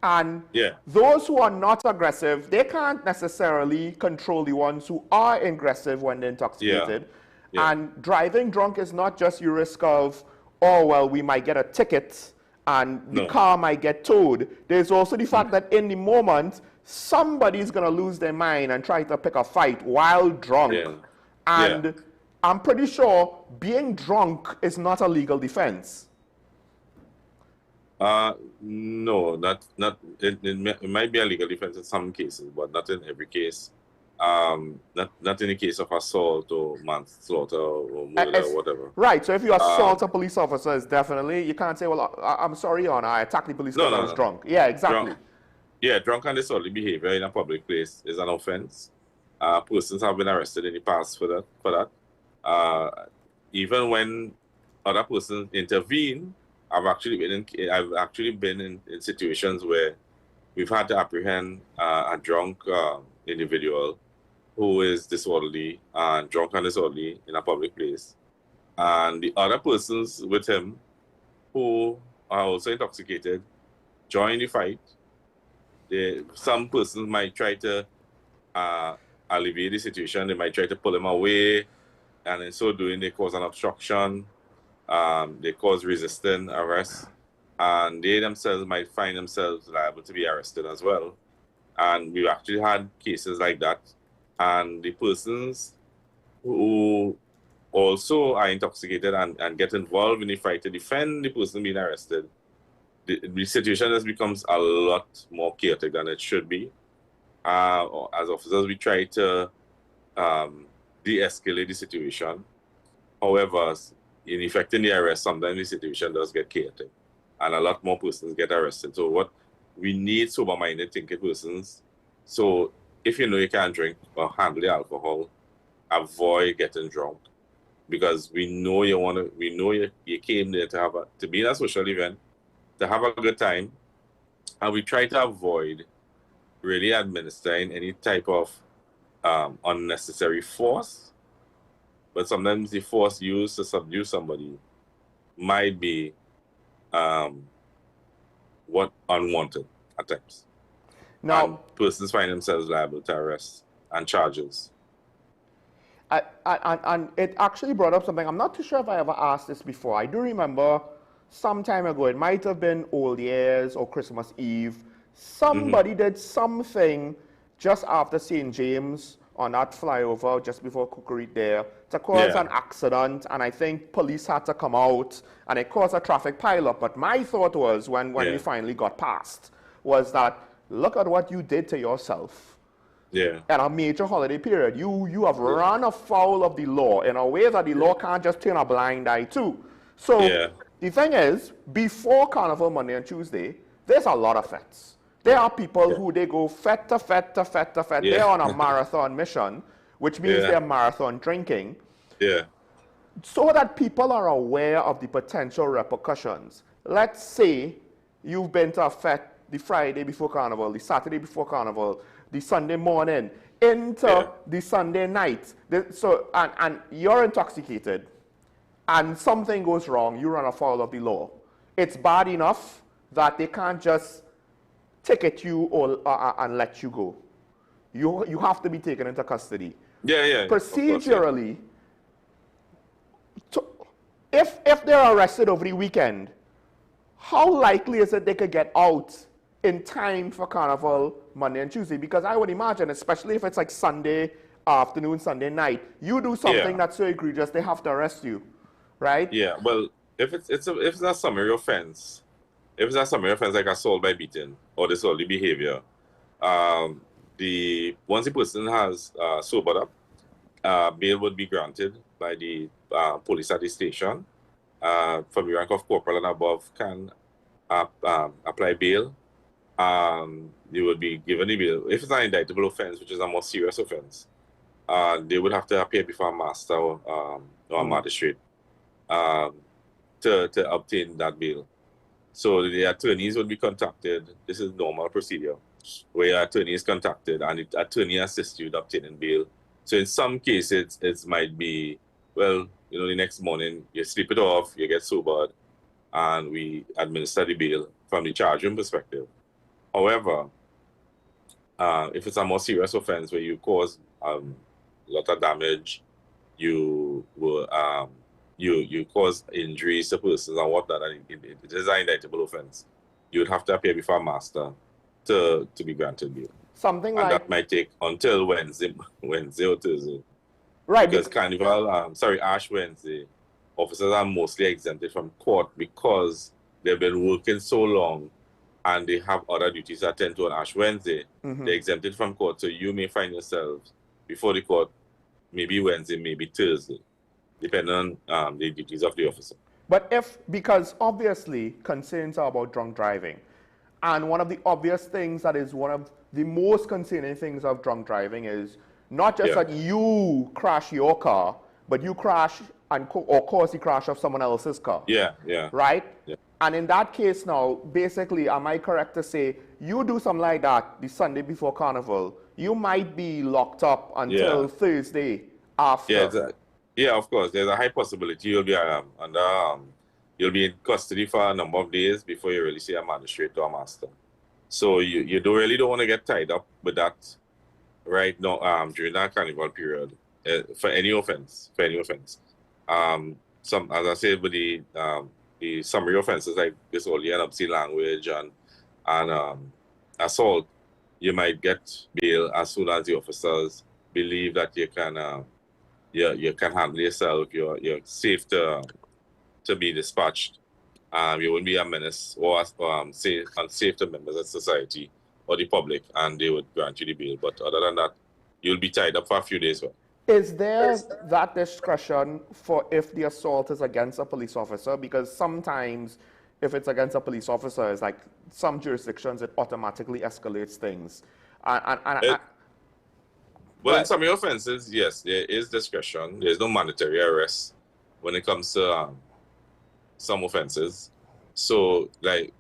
and those who are not aggressive, they can't necessarily control the ones who are aggressive when they're intoxicated. And driving drunk is not just your risk of, oh, well, we might get a ticket and the car might get towed. There's also the fact that in the moment, somebody's going to lose their mind and try to pick a fight while drunk. And I'm pretty sure being drunk is not a legal defense. No, not it might be a legal defense in some cases, but not in every case. Not in the case of assault or manslaughter or murder or whatever. Right. So if you assault a police officer, it's definitely, you can't say, well, I'm sorry, Your Honor, I attacked the police because I was drunk. Yeah, exactly. Drunk and disorderly behavior in a public place is an offense. Persons have been arrested in the past for that. Even when other persons intervene, I've actually been in situations where we've had to apprehend a drunk individual who is disorderly and drunk and disorderly in a public place, and the other persons with him who are also intoxicated join the fight. Some persons might try to alleviate the situation. They might try to pull him away, and in so doing, they cause an obstruction. They cause resisting arrest, and they themselves might find themselves liable to be arrested as well. And we've actually had cases like that. And the persons who also are intoxicated and get involved in the fight to defend the person being arrested, the situation just becomes a lot more chaotic than it should be. As officers, we try to de-escalate the situation. However, in effecting the arrest, sometimes the situation does get chaotic and a lot more persons get arrested. So what we need sober-minded thinking persons. So if you know you can't drink or handle the alcohol, avoid getting drunk, because we know you came there to be in a social event, to have a good time, and we try to avoid really administering any type of unnecessary force. But sometimes the force used to subdue somebody might be what unwanted at times. Now, and persons find themselves liable to arrest and charges. And it actually brought up something. I'm not too sure if I ever asked this before. I do remember some time ago, it might have been Old Year's or Christmas Eve, somebody did something just after St. James on that flyover just before Kukurit there to cause an accident, and I think police had to come out and it caused a traffic pileup. But my thought was when we finally got past was that look at what you did to yourself. Yeah. At a major holiday period, you have run afoul of the law in a way that the law can't just turn a blind eye to. So the thing is, before Carnival Monday and Tuesday, there's a lot of fets. There are people who they go fet to fet to fet to fet. They're on a marathon mission, which means they're marathon drinking. Yeah. So that people are aware of the potential repercussions. Let's say you've been to a fet the Friday before Carnival, the Saturday before Carnival, the Sunday morning, into the Sunday night. And you're intoxicated, and something goes wrong, you run afoul of the law. It's bad enough that they can't just ticket you and let you go. You have to be taken into custody. Procedurally, if they're arrested over the weekend, how likely is it they could get out in time for Carnival Monday and Tuesday? Because I would imagine, especially if it's like Sunday afternoon, Sunday night, you do something that's so egregious, they have to arrest you, right? Yeah, well, if it's a summary offense, like assault by beating or disorderly behavior, once the person has sobered up, bail would be granted by the police at the station. From the rank of corporal and above can apply bail. They would be given the bail. If it's an indictable offense, which is a more serious offense, they would have to appear before a master or a magistrate to obtain that bail. So the attorneys would be contacted. This is normal procedure, where your attorney is contacted and the attorney assists you with obtaining bail. So in some cases, it might be, well, the next morning you sleep it off, you get sobered, and we administer the bail from the charging perspective. However, if it's a more serious offense where you cause a lot of damage, you cause injuries to persons and whatnot, and it is an indictable offense, you would have to appear before a master to be granted bail. That might take until Wednesday or Thursday. Right. Because Ash Wednesday, officers are mostly exempted from court because they've been working so long and they have other duties to attend to on Ash Wednesday. They're exempted from court, so you may find yourselves before the court, maybe Wednesday, maybe Thursday, depending on the duties of the officer. But because obviously concerns are about drunk driving, and one of the obvious things that is one of the most concerning things of drunk driving is not just that you crash your car, but you crash or cause the crash of someone else's car. Yeah. Right? Yeah. And in that case now, basically, am I correct to say, you do something like that the Sunday before Carnival, you might be locked up until Thursday after. Yeah, of course. There's a high possibility you'll be you'll be in custody for a number of days before you really see a magistrate or a master. So you don't want to get tied up with that right now during that carnival period for any offense. Some, as I said, with the summary offenses like disorderly and obscene language and assault, you might get bail as soon as the officers believe that you can handle yourself. You're safe to be dispatched. You wouldn't be a menace or unsafe to members of society or the public, and they would grant you the bail. But other than that, you'll be tied up for a few days. Is there that discretion for if the assault is against a police officer? Because sometimes if it's against a police officer, it's like some jurisdictions, it automatically escalates things. In some offenses, yes, there is discretion. There's no mandatory arrest when it comes to some offenses. So if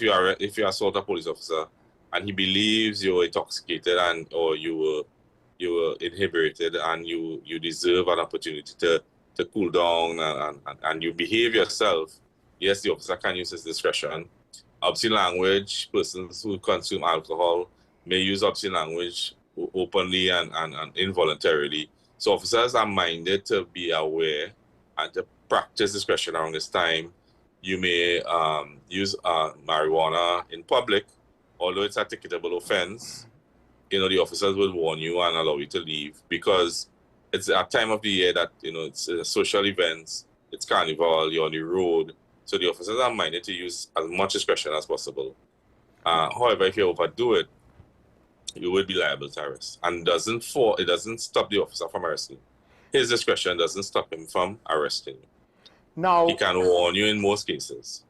you assault a police officer and he believes you're intoxicated or you were inebriated and you deserve an opportunity to cool down and you behave yourself, yes, the officer can use his discretion. Obscene language, persons who consume alcohol may use obscene language openly and involuntarily. So officers are minded to be aware and to practice discretion around this time. You may use marijuana in public, although it's a ticketable offense. The officers will warn you and allow you to leave because it's a time of the year that, it's social events, it's carnival, you're on the road. So the officers are minded to use as much discretion as possible. However, if you overdo it, you would be liable to arrest. And it doesn't stop the officer from arresting. His discretion doesn't stop him from arresting you. Now, he can warn you in most cases.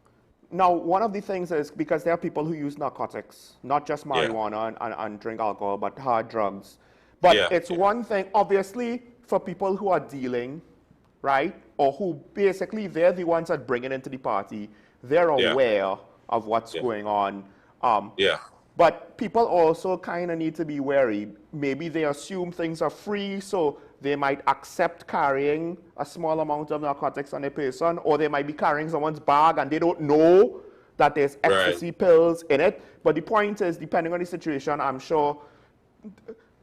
Now, one of the things is because there are people who use narcotics, not just marijuana and drink alcohol, but hard drugs. But it's one thing, obviously, for people who are dealing, right, or who basically they're the ones that bring it into the party. They're aware of what's going on. But people also kind of need to be wary. Maybe they assume things are free, so they might accept carrying a small amount of narcotics on their person, or they might be carrying someone's bag and they don't know that there's ecstasy pills in it. But the point is, depending on the situation, I'm sure,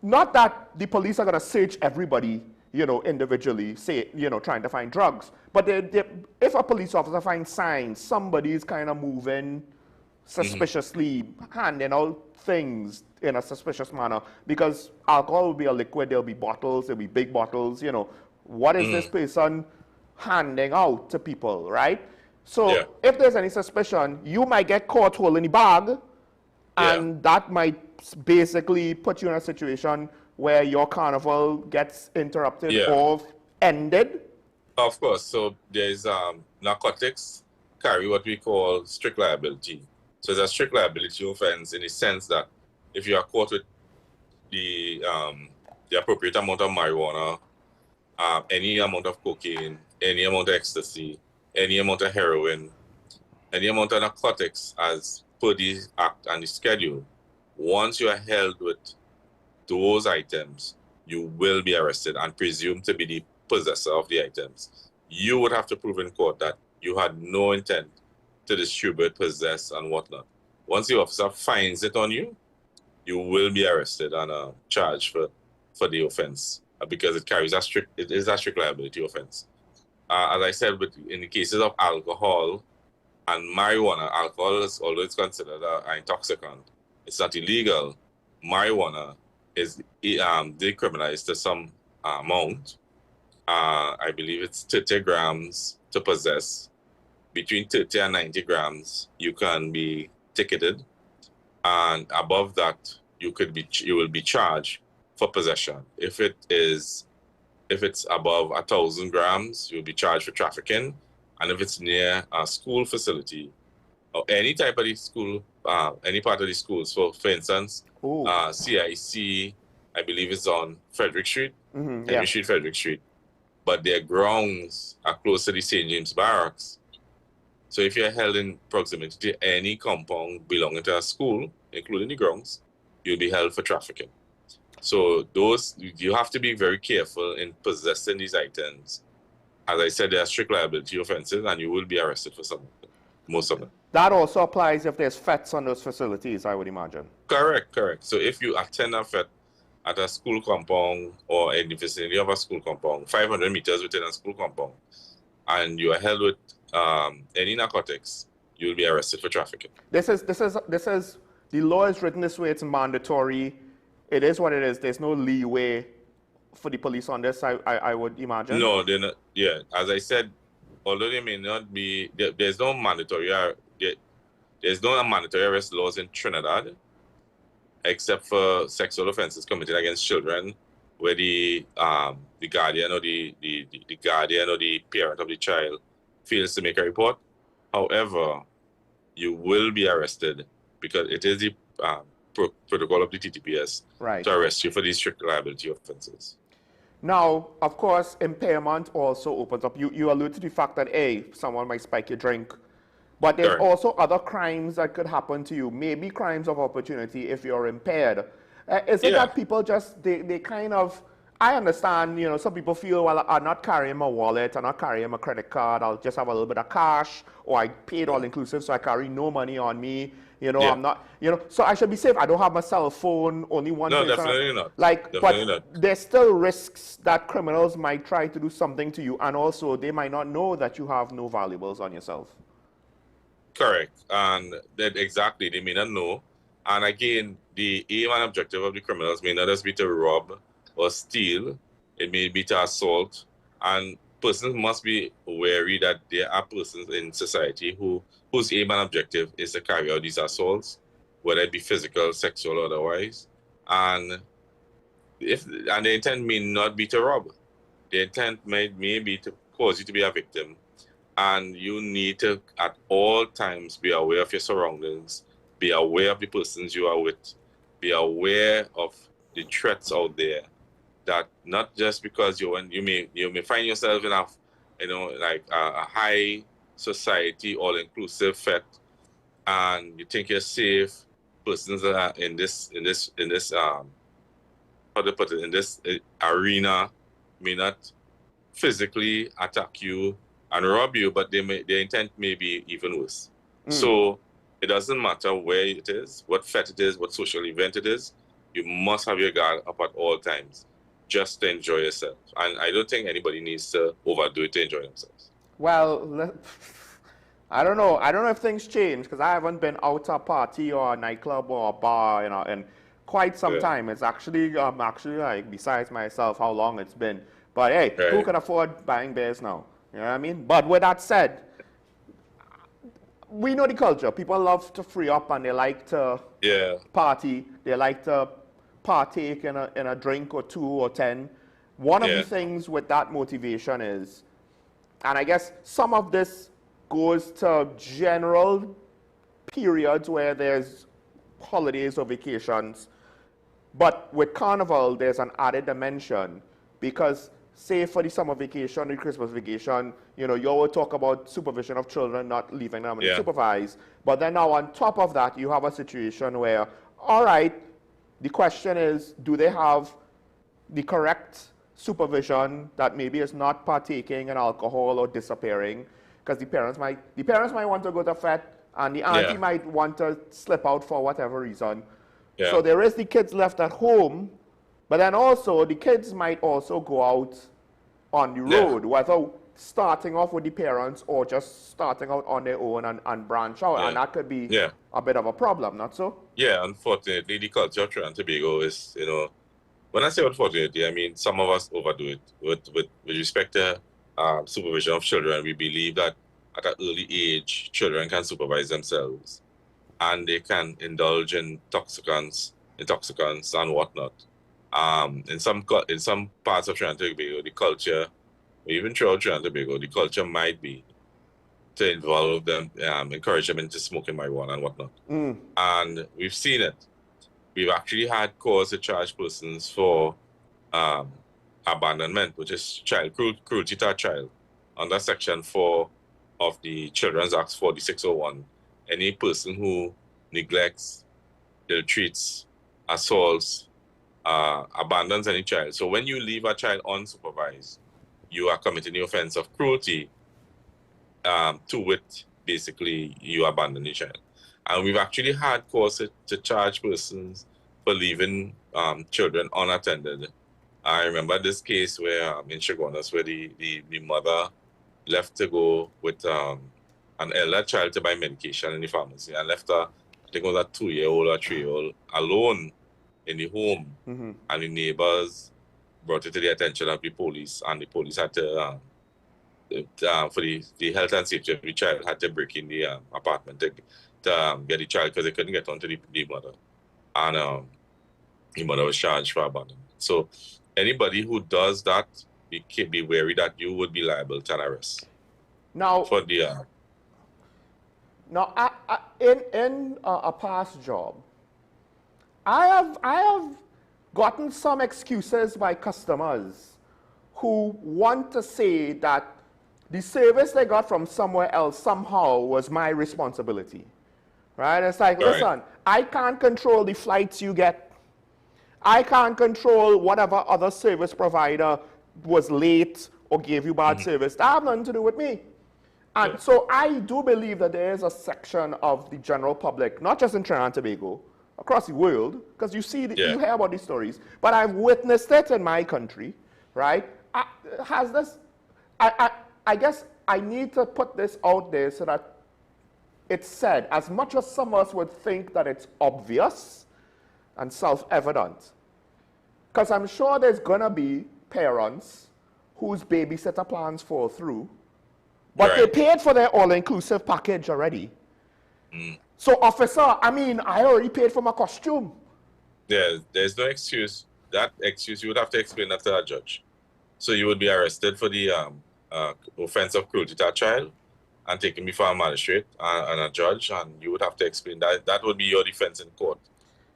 not that the police are going to search everybody, individually, trying to find drugs. But if a police officer finds signs, somebody's kind of moving suspiciously, handing out things in a suspicious manner, because alcohol will be a liquid, there'll be bottles, there'll be big bottles, what is this person handing out to people, right? So if there's any suspicion, you might get caught holding the bag, and that might basically put you in a situation where your carnival gets interrupted or ended. Of course. So there's narcotics carry what we call strict liability. So it's a strict liability offense in the sense that if you are caught with the appropriate amount of marijuana, any amount of cocaine, any amount of ecstasy, any amount of heroin, any amount of narcotics as per the act and the schedule, once you are held with those items, you will be arrested and presumed to be the possessor of the items. You would have to prove in court that you had no intent to distribute, possess, and whatnot. Once the officer finds it on you, you will be arrested and charged for the offense because it is a strict liability offense. As I said, in the cases of alcohol and marijuana, alcohol is always considered an intoxicant. It's not illegal. Marijuana is decriminalized to some amount. I believe it's 30 grams to possess. Between 30 and 90 grams, you can be ticketed, and above that, you will be charged for possession. If it's above 1,000 grams, you'll be charged for trafficking. And if it's near a school facility or any type of the school, any part of the school. So, for instance, CIC, I believe, is on Frederick Street, Henry Street, Frederick Street. But their grounds are close to the St. James Barracks. So if you're held in proximity to any compound belonging to a school, including the grounds, you'll be held for trafficking. So you have to be very careful in possessing these items. As I said, they are strict liability offenses, and you will be arrested for some of them, most of them. That also applies if there's FETs on those facilities, I would imagine. Correct. So if you attend a FET at a school compound or in the vicinity of a school compound, 500 meters within a school compound, and you are held with any narcotics, you will be arrested for trafficking. This is the law is written this way. It's mandatory. It is what it is. There's no leeway for the police on this, I would imagine. No, they're not. Yeah, as I said, although they may not be, there's no mandatory arrest laws in Trinidad, except for sexual offenses committed against children, where the guardian or the guardian or the parent of the child fails to make a report. However, you will be arrested because it is the protocol of the TTPS to arrest you for these strict liability offenses. Now, of course, impairment also opens up. You allude to the fact that someone might spike your drink, but there's also other crimes that could happen to you. Maybe crimes of opportunity if you're impaired. Is it that people just they kind of? I understand, some people feel, well, I'm not carrying my wallet, I'm not carrying my credit card, I'll just have a little bit of cash, or I paid all inclusive, so I carry no money on me. I'm not, so I should be safe. I don't have my cell phone, only one. No, definitely not. Definitely not. There's still risks that criminals might try to do something to you, and also they might not know that you have no valuables on yourself. Correct. And that exactly, they may not know. And again, the aim and objective of the criminals may not just be to rob or steal. It may be to assault. And persons must be wary that there are persons in society whose aim and objective is to carry out these assaults, whether it be physical, sexual, or otherwise. And the intent may not be to rob. The intent may be to cause you to be a victim. And you need to, at all times, be aware of your surroundings, be aware of the persons you are with, be aware of the threats out there. That not just because you may find yourself in a high society, all-inclusive FET, and you think you're safe. Persons that are in this arena may not physically attack you and rob you, but their intent may be even worse. So it doesn't matter where it is, what FET it is, what social event it is. You must have your guard up at all times, just to enjoy yourself. And I don't think anybody needs to overdo it to enjoy themselves. Well, I don't know. I don't know if things change, because I haven't been out to a party or a nightclub or a bar, in quite some time. It's actually, like, besides myself, how long it's been. But hey, who can afford buying beers now? You know what I mean? But with that said, we know the culture. People love to free up, and they like to party. They like to partake in a drink or 2 or 10. One of the things with that motivation is, and I guess some of this goes to general periods where there's holidays or vacations, but with Carnival there's an added dimension, because say for the summer vacation, the Christmas vacation, you will talk about supervision of children, not leaving them unsupervised. But then now on top of that, you have a situation where, all right, the question is, do they have the correct supervision that maybe is not partaking in alcohol or disappearing? Because the parents might want to go to FET, and the auntie might want to slip out for whatever reason. So there is the kids left at home, but then also the kids might also go out on the road, whether starting off with the parents or just starting out on their own and branch out. And that could be a bit of a problem, not so? Yeah, unfortunately, the culture of Trinidad and Tobago is, when I say unfortunately, I mean some of us overdo it. With respect to supervision of children, we believe that at an early age, children can supervise themselves, and they can indulge in intoxicants and whatnot. In some parts of Trinidad and Tobago, the culture, or even throughout Trinidad and Tobago, the culture might be to involve them, encourage them into smoking marijuana and whatnot. And we've seen it. We've actually had cause to charge persons for abandonment, which is cruelty to a child, under Section 4 of the Children's Act 4601. Any person who neglects, ill-treats, assaults, abandons any child. So when you leave a child unsupervised, you are committing the offense of cruelty, to wit, basically, you abandon the child. And we've actually had cause to charge persons for leaving children unattended. I remember this case where in Chaguanas, where the mother left to go with an elder child to buy medication in the pharmacy and left her, I think it was a 2-year-old or 3-year-old, alone in the home. And the neighbors brought it to the attention of the police, and the police had to, for the health and safety of the child, had to break in the apartment to get the child because they couldn't get onto the mother. And the mother was charged for abandonment. So anybody who does that, be wary that you would be liable to an arrest. Now, for the in a past job, I have gotten some excuses by customers who want to say that the service they got from somewhere else somehow was my responsibility. Right? It's like, listen, I can't control the flights you get. I can't control whatever other service provider was late or gave you bad service. That has nothing to do with me. And so I do believe that there is a section of the general public, not just in Trinidad and Tobago, across the world, because you see, you hear about these stories, but I've witnessed it in my country, right? I guess I need to put this out there so that it's said, as much as some of us would think that it's obvious and self-evident, because I'm sure there's going to be parents whose babysitter plans fall through, but they paid for their all-inclusive package already. So, officer, I mean, I already paid for my costume. Yeah, there's no excuse. That excuse, you would have to explain that to a judge. So you would be arrested for the offense of cruelty to a child and taken before a magistrate and a judge, and you would have to explain that. That would be your defense in court.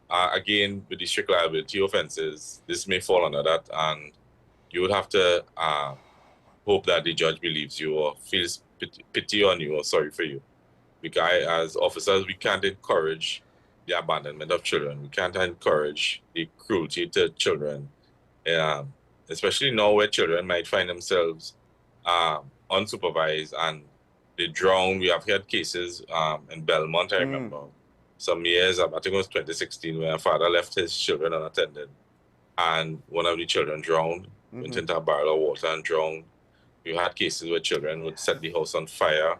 Again, with the strict liability offenses, this may fall under that, and you would have to hope that the judge believes you or feels pity on you or sorry for you. Because as officers, we can't encourage the abandonment of children. We can't encourage the cruelty to children, especially now where children might find themselves unsupervised and they drown. We have had cases in Belmont, I remember, some years, I think it was 2016, where a father left his children unattended and one of the children drowned, went into a barrel of water and drowned. We had cases where children would set the house on fire.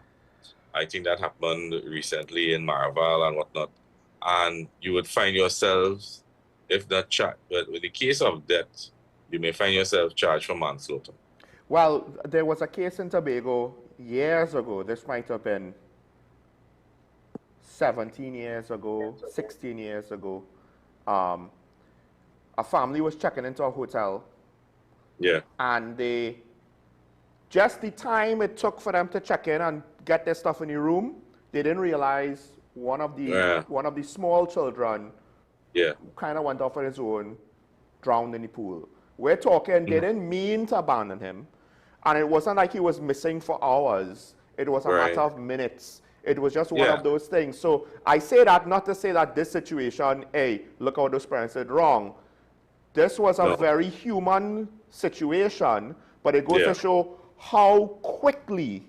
I think that happened recently in Maraval and whatnot. And you would find yourselves, if not charged, but with the case of death, you may find yourself charged for manslaughter. Well, there was a case in Tobago years ago. This might have been 17 years ago, 16 years ago. A family was checking into a hotel. Yeah. And they, just the time it took for them to check in and get their stuff in the room, they didn't realize one of the small children kind of went off on his own, drowned in the pool. We're talking, they didn't mean to abandon him. And it wasn't like he was missing for hours. It was a matter of minutes. It was just one of those things. So I say that not to say that this situation, hey, look how those parents did wrong. This was a very human situation, but it goes to show how quickly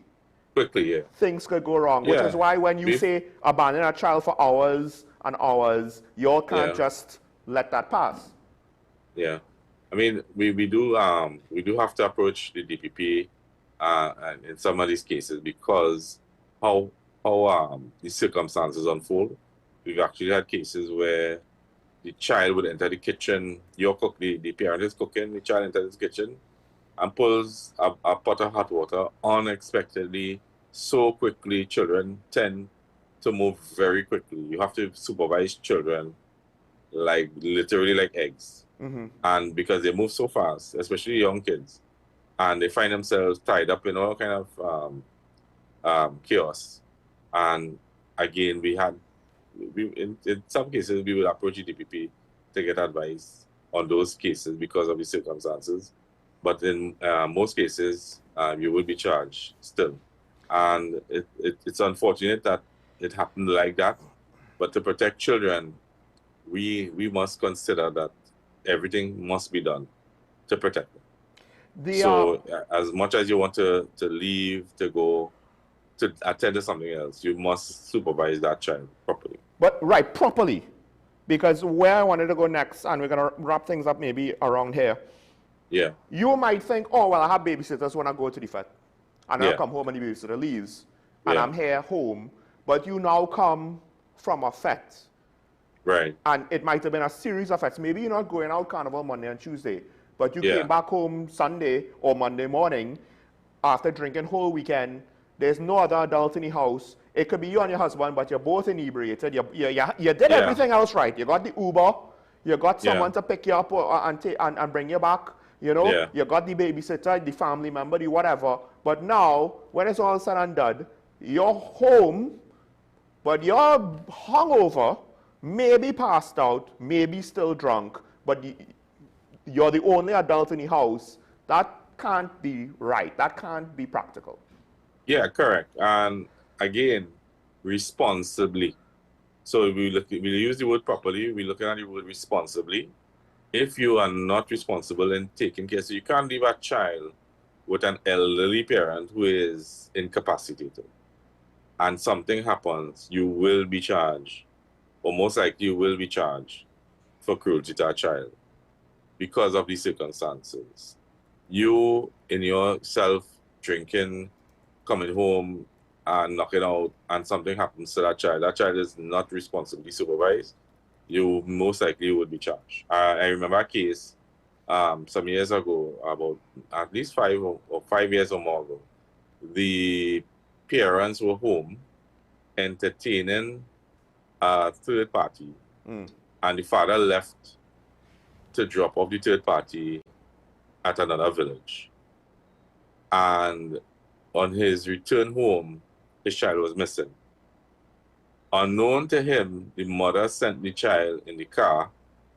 things could go wrong, which is why when you say abandon a child for hours and hours, you all can't just let that pass. I mean, we do have to approach the DPP and in some of these cases because how the circumstances unfold. We've actually had cases where the child would enter the kitchen, the parent is cooking, the child enters the kitchen and pulls a pot of hot water unexpectedly. So quickly, children tend to move very quickly. You have to supervise children like literally like eggs. And because they move so fast, especially young kids, and they find themselves tied up in all kind of chaos. And again, in some cases, we will approach DPP to get advice on those cases because of the circumstances. But in most cases, you will be charged still. And it's unfortunate that it happened like that. But to protect children, we must consider that everything must be done to protect them. So as much as you want to leave, to go, to attend to something else, you must supervise that child properly. But right, properly. Because where I wanted to go next, and we're going to wrap things up maybe around here. Yeah. You might think, oh, well, I have babysitters when I go to the vet. And I'll come home and the babysitter leaves. And I'm here home. But you now come from a vet. Right. And it might have been a series of vets. Maybe you're not going out carnival Monday and Tuesday. But you came back home Sunday or Monday morning after drinking whole weekend. There's no other adult in the house. It could be you and your husband, but you're both inebriated. You did everything else right. You got the Uber. You got someone to pick you up and bring you back. You know, you got the babysitter, the family member, the whatever. But now, when it's all said and done, you're home, but you're hungover, maybe passed out, maybe still drunk, but you're the only adult in the house. That can't be right. That can't be practical. Yeah, correct. And again, responsibly. So we use the word properly. We're looking at the word responsibly. If you are not responsible in taking care, so you can't leave a child with an elderly parent who is incapacitated, and something happens, you will be charged, or most likely you will be charged for cruelty to a child because of these circumstances. You, in yourself, drinking, coming home and knocking out, and something happens to that child is not responsibly supervised, you most likely would be charged. I remember a case some years ago, about at least 5 years or more ago. The parents were home entertaining a third party, and the father left to drop off the third party at another village. And on his return home, his child was missing. Unknown to him, the mother sent the child in the car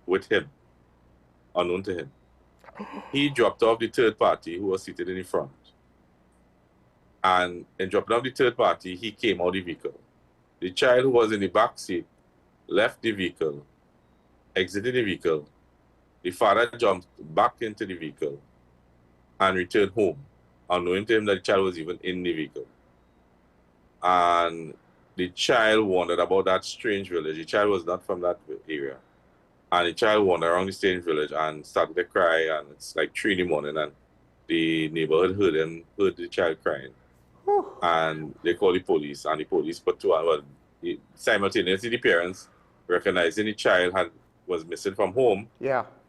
with him, unknown to him. He dropped off the third party who was seated in the front. And in dropping off the third party, he came out of the vehicle. The child who was in the back seat left the vehicle, exited the vehicle. The father jumped back into the vehicle and returned home, unknowing to him that the child was even in the vehicle. And the child wandered about that strange village. The child was not from that area. And the child wandered around the strange village and started to cry. And it's like 3 in the morning. And the neighborhood heard the child crying. And they called the police. And the police put to, well, simultaneously the parents, recognizing the child was missing from home,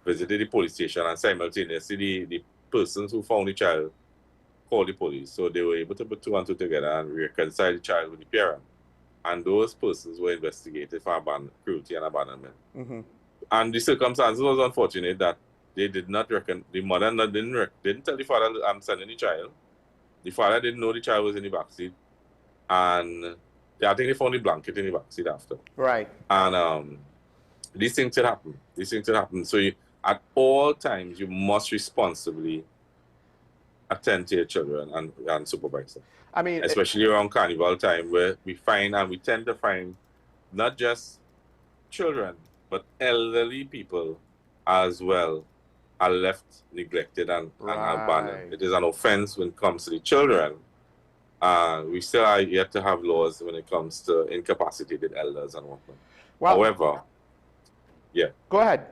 visited the police station. And simultaneously the persons who found the child called the police. So they were able to put 2 and 2 together and reconcile the child with the parent. And those persons were investigated for cruelty and abandonment. And the circumstances was unfortunate that they did not reckon, the mother didn't tell the father, I'm sending the child. The father didn't know the child was in the backseat. And I think they found the blanket in the backseat after. Right. And these things should happen. These things should happen. So at all times, you must responsibly attend to your children and supervise them. I mean, especially around carnival time, where we tend to find not just children, but elderly people as well are left neglected and abandoned. It is an offense when it comes to the children. We still are yet to have laws when it comes to incapacitated elders and whatnot. Well, however, go ahead.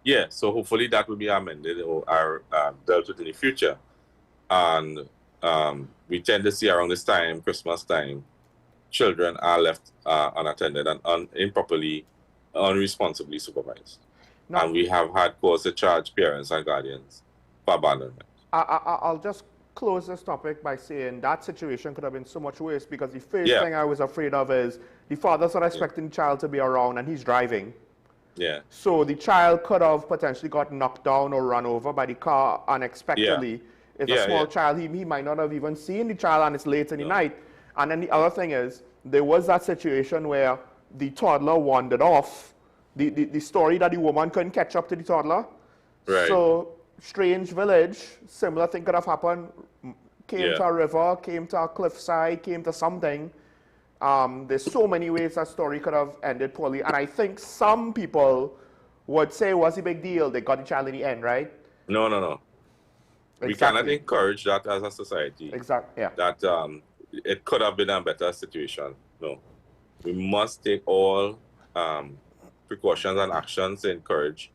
Yeah, so hopefully that will be amended or dealt with in the future. And we tend to see around this time, Christmas time, children are left unattended and improperly, unresponsibly supervised. And we have had cause to charge parents and guardians for abandonment. I'll just close this topic by saying that situation could have been so much worse, because the first thing I was afraid of is the father's not expecting the child to be around and he's driving. Yeah. So the child could have potentially got knocked down or run over by the car unexpectedly. It's a small child. He might not have even seen the child, and it's late in the night. And then the other thing is, there was that situation where the toddler wandered off. The story that the woman couldn't catch up to the toddler. Right. So, strange village, similar thing could have happened. Came to a river, came to a cliffside, came to something. There's so many ways that story could have ended poorly. And I think some people would say, what's the big deal? They got the child in the end, right? No. Exactly. We cannot encourage that as a society. Exactly. Yeah. That it could have been a better situation. No. We must take all precautions and actions to encourage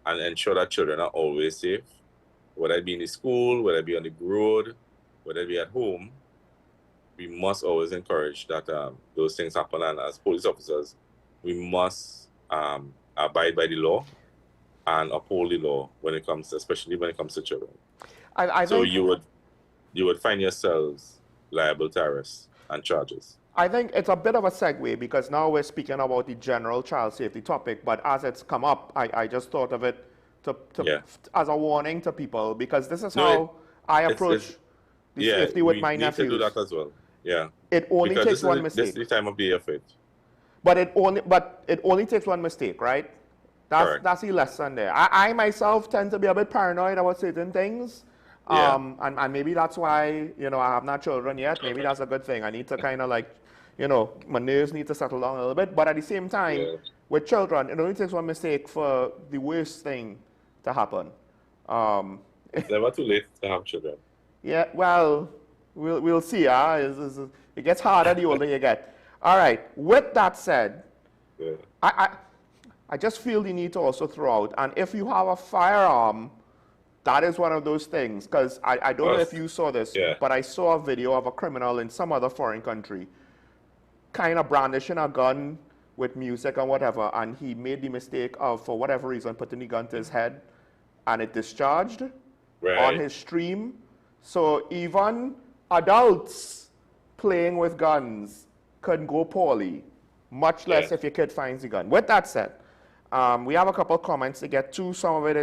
and ensure that children are always safe, whether it be in the school, whether it be on the road, whether it be at home. We must always encourage that those things happen, and as police officers, we must abide by the law and uphold the law when it comes, especially when it comes to children. So you would find yourselves liable to arrest and charges. I think it's a bit of a segue because now we're speaking about the general child safety topic, but as it's come up, I just thought of it as a warning to people, because this is how I approach the safety with my nephews. We need to do that as well. Yeah. It only takes one mistake. This is the time of the year for it. But it only takes one mistake, right? That's the lesson there. I myself tend to be a bit paranoid about certain things. And maybe that's why, I have not children yet. Maybe that's a good thing. I need to kind of my nerves need to settle down a little bit. But at the same time, with children, it only takes one mistake for the worst thing to happen. It's never too late to have children. Yeah, well, we'll see. It gets harder the older you get. All right. With that said, I just feel the need to also throw out, and if you have a firearm, that is one of those things, because I don't know if you saw this, but I saw a video of a criminal in some other foreign country kind of brandishing a gun with music and whatever, and he made the mistake of, for whatever reason, putting the gun to his head, and it discharged on his stream. So even adults playing with guns can go poorly, much less if your kid finds the gun. With that said, we have a couple comments to get to. Some of it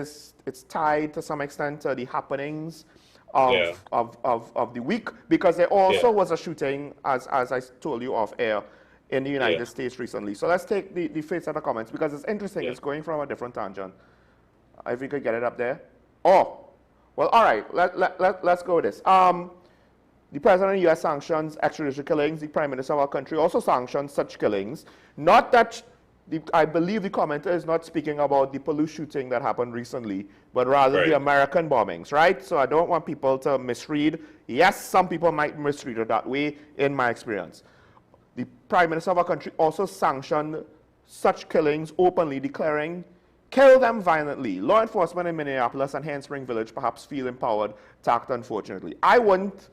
it's tied to some extent to the happenings of the week, because there also was a shooting, as I told you off air, in the United States recently. So let's take the face of the comments, because it's interesting. It's going from a different tangent. If we could get it up there. Oh, well, all right. Let's go with this. The president of the U.S. sanctions extrajudicial killings. The prime minister of our country also sanctions such killings. Not that I believe the commenter is not speaking about the police shooting that happened recently, but rather the American bombings, right? So I don't want people to misread. Yes, some people might misread it that way, in my experience. The prime minister of our country also sanctioned such killings openly, declaring, "Kill them violently. Law enforcement in Minneapolis and Handspring Village perhaps feel empowered to act unfortunately." I wouldn't.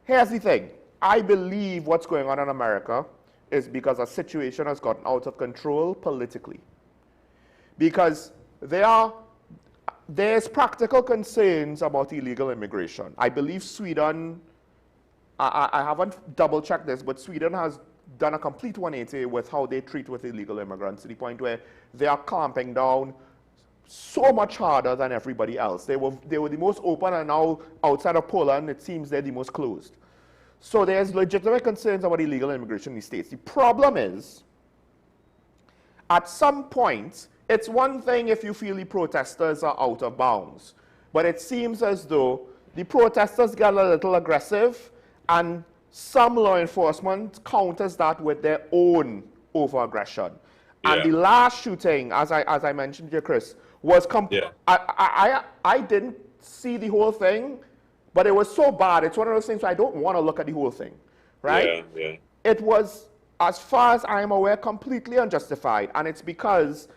Here's the thing. I believe what's going on in America is because a situation has gotten out of control politically. Because there's practical concerns about illegal immigration. I believe Sweden, I haven't double-checked this, but Sweden has done a complete 180 with how they treat with illegal immigrants, to the point where they are clamping down so much harder than everybody else. They were the most open, and now outside of Poland, it seems they're the most closed. So there's legitimate concerns about illegal immigration in the States. The problem is, at some point, it's one thing if you feel the protesters are out of bounds, but it seems as though the protesters get a little aggressive, and some law enforcement counters that with their own over-aggression. And the last shooting, as I mentioned to you, Chris, was I didn't see the whole thing, but it was so bad. It's one of those things where I don't want to look at the whole thing, right? It was, as far as I am aware, completely unjustified, and it's because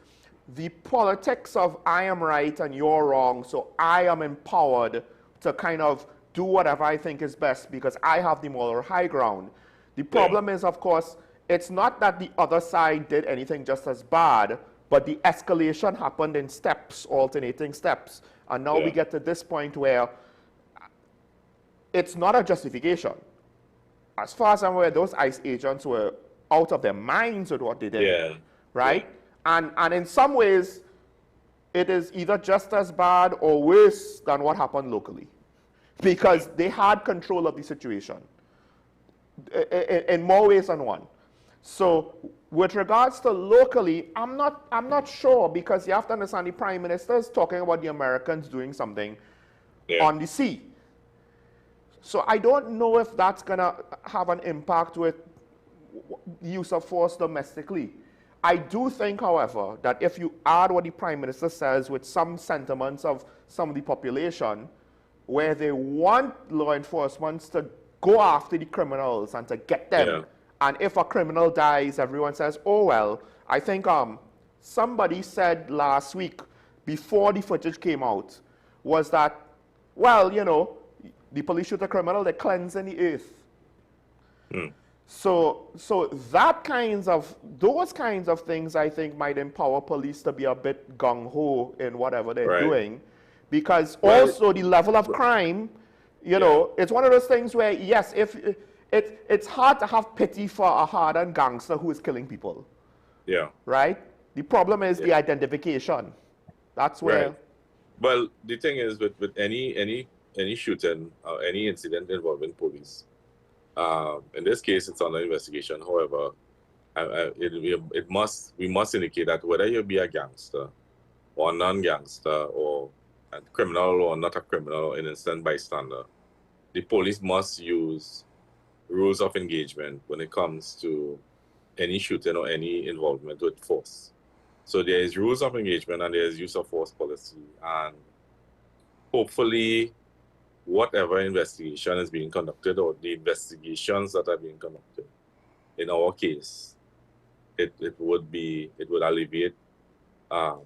the politics of I am right and you're wrong, so I am empowered to kind of do whatever I think is best because I have the moral high ground. The problem is, of course, it's not that the other side did anything just as bad, but the escalation happened in steps, alternating steps. And now we get to this point where it's not a justification. As far as I'm aware, those ICE agents were out of their minds with what they did. Yeah. Right? And in some ways, it is either just as bad or worse than what happened locally, because they had control of the situation in more ways than one. So with regards to locally, I'm not sure, because you have to understand the Prime Minister is talking about the Americans doing something on the sea. So I don't know if that's going to have an impact with use of force domestically. I do think, however, that if you add what the Prime Minister says with some sentiments of some of the population, where they want law enforcement to go after the criminals and to get them, and if a criminal dies, everyone says, oh, well, I think somebody said last week, before the footage came out, was that, well, you know, the police shoot a criminal, they're cleansing the earth. So those kinds of things, I think, might empower police to be a bit gung-ho in whatever they're doing. Because also the level of crime, you know, it's one of those things where, yes, it's hard to have pity for a hardened gangster who is killing people. Yeah. Right? The problem is the identification. That's where... Right. Well, the thing is, with any shooting or any incident involving police, in this case, it's under investigation. However, we must indicate that whether you be a gangster or a non-gangster or a criminal or not a criminal or innocent bystander, the police must use rules of engagement when it comes to any shooting or any involvement with force. So there is rules of engagement and there is use of force policy, and hopefully whatever investigation is being conducted or the investigations that are being conducted, in our case, it would alleviate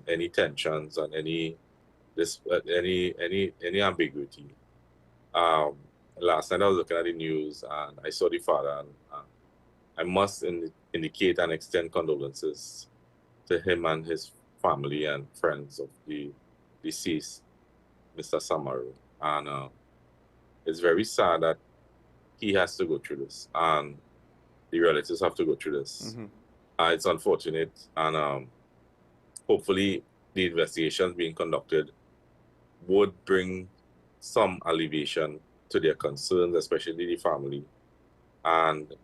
any tensions and any ambiguity. Last night I was looking at the news and I saw the father, and I must indicate and extend condolences to him and his family and friends of the deceased, Mr. Samaru. And it's very sad that he has to go through this, and the relatives have to go through this. It's unfortunate, and hopefully the investigations being conducted would bring some alleviation to their concerns, especially the family, and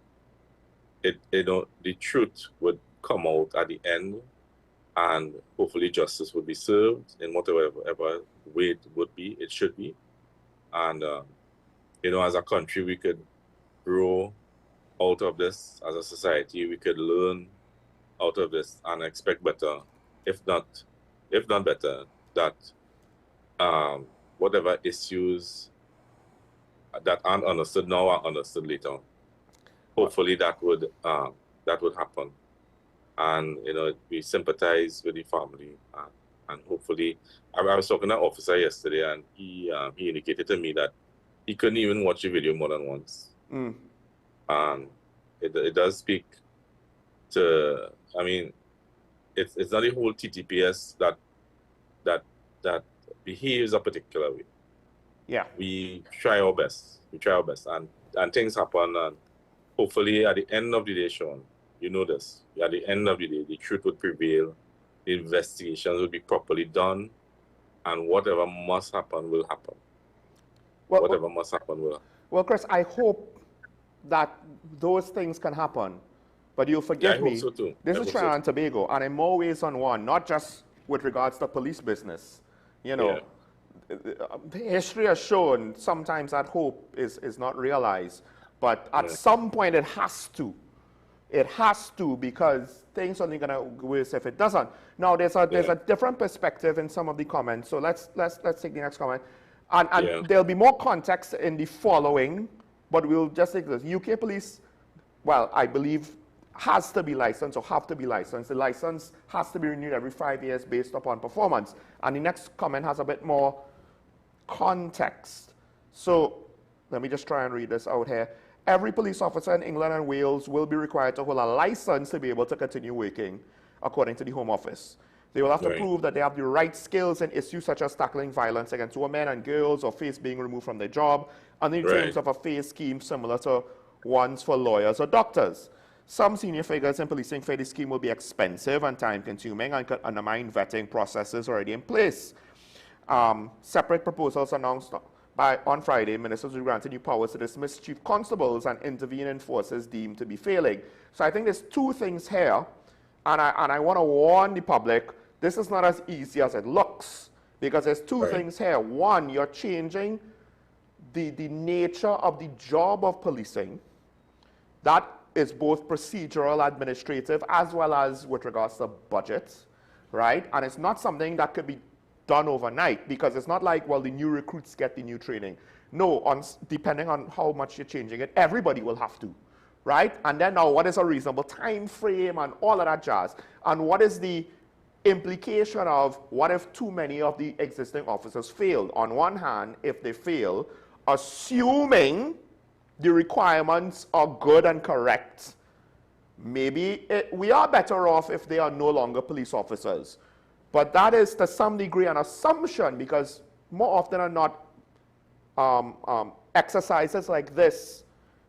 the truth would come out at the end, and hopefully justice would be served in whatever way it should be. And you know, as a country, we could grow out of this. As a society, we could learn out of this and expect better, if not better, that whatever issues that aren't understood now are understood later. Hopefully that would happen, and you know, we sympathize with the family, and hopefully, I was talking to an officer yesterday, and he indicated to me that he couldn't even watch the video more than once. And it does speak to, I mean, it's not the whole TTPS that behaves a particular way. Yeah. We try our best. And things happen, and hopefully at the end of the day, Sean, you know this, at the end of the day, the truth would prevail, the investigations will be properly done, and whatever must happen will happen. Whatever must happen will happen. Well, Chris, I hope that those things can happen, but you'll forgive me. I hope so too. This is Trinidad and Tobago, and in more ways than one, not just with regards to police business. You know, the history has shown sometimes that hope is not realized, but at some point it has to. It has to, because things are only going to go worse if it doesn't. Now, there's a different perspective in some of the comments, so let's take the next comment. And there'll be more context in the following, but we'll just take this. UK police, well, I believe, has to be licensed or have to be licensed. The license has to be renewed every 5 years based upon performance. And the next comment has a bit more context. So let me just try and read this out here. Every police officer in England and Wales will be required to hold a license to be able to continue working, according to the Home Office. They will have to prove that they have the right skills in issues such as tackling violence against women and girls, or face being removed from their job, under the terms of a phase scheme similar to ones for lawyers or doctors. Some senior figures in policing say the scheme will be expensive and time-consuming and could undermine vetting processes already in place. Separate proposals announced on Friday, ministers will grant new powers to dismiss chief constables and intervene in forces deemed to be failing. So I think there's two things here, and I want to warn the public, this is not as easy as it looks, because there's two things here. One, you're changing the nature of the job of policing. That is both procedural, administrative, as well as with regards to budgets, right? And it's not something that could be done overnight, because it's not like, well, the new recruits get the new training. No, depending on how much you're changing it, everybody will have to, right? And then now, what is a reasonable time frame and all of that jazz? And what is the implication of what if too many of the existing officers fail? On one hand, if they fail, assuming the requirements are good and correct, maybe we are better off if they are no longer police officers. But that is to some degree an assumption, because more often than not, exercises like this,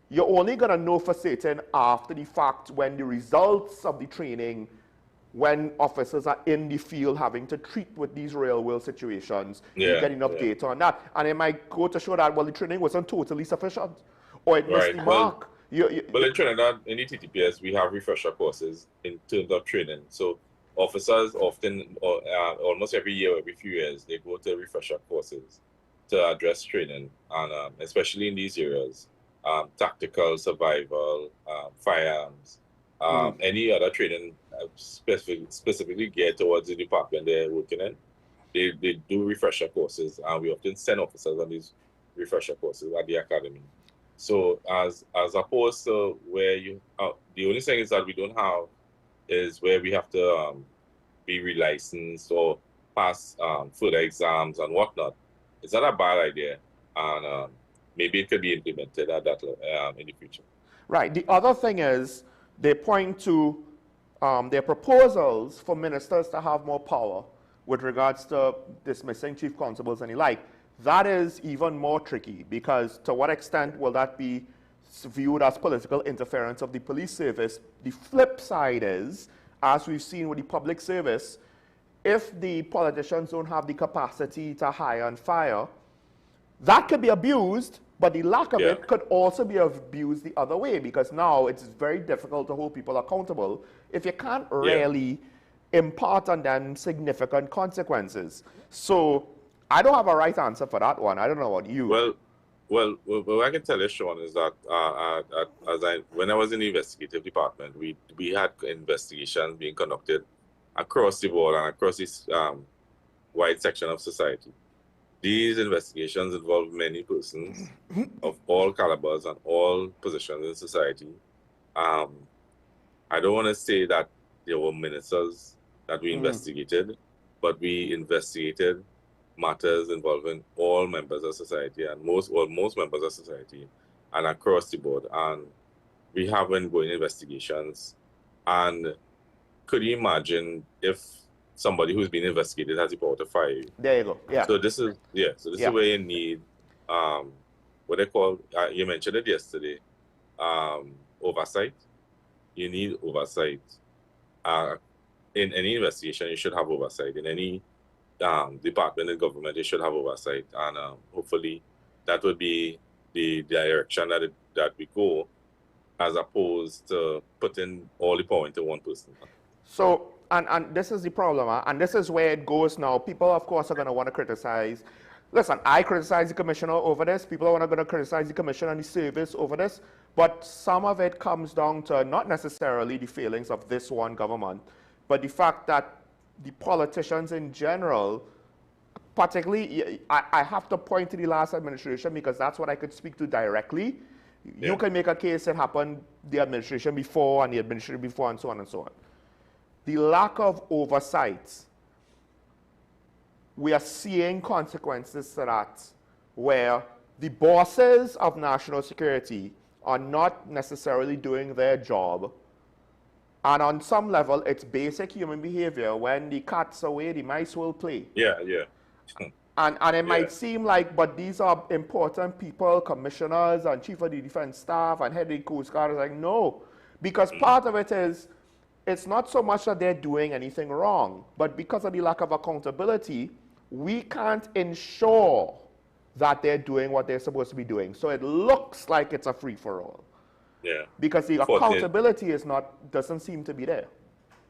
you're only going to know for certain after the fact, when the results of the training, when officers are in the field having to treat with these real world situations, you get enough data on that. And it might go to show that, well, the training wasn't totally sufficient, or it missed the mark. Well, in Trinidad, in the TTPS, we have refresher courses in terms of training. So officers often, almost every year, every few years, they go to refresher courses to address training, and especially in these areas, tactical, survival, firearms, any other training specifically geared towards the department they're working in. They do refresher courses, and we often send officers on these refresher courses at the academy. So as opposed to where you, the only thing is that we don't have is where we have to be relicensed or pass further exams and whatnot. It's not a bad idea, and maybe it could be implemented at that in the future. Right. The other thing is they point to their proposals for ministers to have more power with regards to dismissing chief constables and the like. That is even more tricky, because to what extent will that be viewed as political interference of the police service? The flip side is, as we've seen with the public service, if the politicians don't have the capacity to hire and fire, that could be abused, but the lack of it could also be abused the other way, because now it's very difficult to hold people accountable if you can't really impart on them significant consequences. So I don't have a right answer for that one. I don't know about you. Well, what I can tell you, Sean, is that when I was in the investigative department, we had investigations being conducted across the board and across this wide section of society. These investigations involve many persons of all calibers and all positions in society. I don't want to say that there were ministers that we investigated, but we investigated matters involving all members of society and most members of society and across the board. And we have ongoing investigations. And could you imagine if somebody who's been investigated has the power to fire you? There you go. Yeah. So this is is where you need what they call, you mentioned it yesterday, oversight. You need oversight. In any investigation, you should have oversight. In any department in government, you should have oversight. And hopefully that would be the direction that we go, as opposed to putting all the power into one person. So, and this is the problem, and this is where it goes now. People, of course, are going to want to criticize. Listen, I criticize the commissioner over this. People are going to criticize the commissioner and the service over this. But some of it comes down to not necessarily the failings of this one government, but the fact that the politicians in general, particularly, I have to point to the last administration because that's what I could speak to directly. You can make a case that happened the administration before and the administration before and so on and so on. The lack of oversight, we are seeing consequences to that, where the bosses of national security are not necessarily doing their job. And on some level, it's basic human behavior. When the cat's away, the mice will play. And it might seem like, but these are important people, commissioners and chief of the defense staff and head of the Coast Guard. It's like, no, Because part of it is, it's not so much that they're doing anything wrong, but because of the lack of accountability, we can't ensure that they're doing what they're supposed to be doing. So it looks like it's a free-for-all. Yeah. Because the accountability doesn't seem to be there.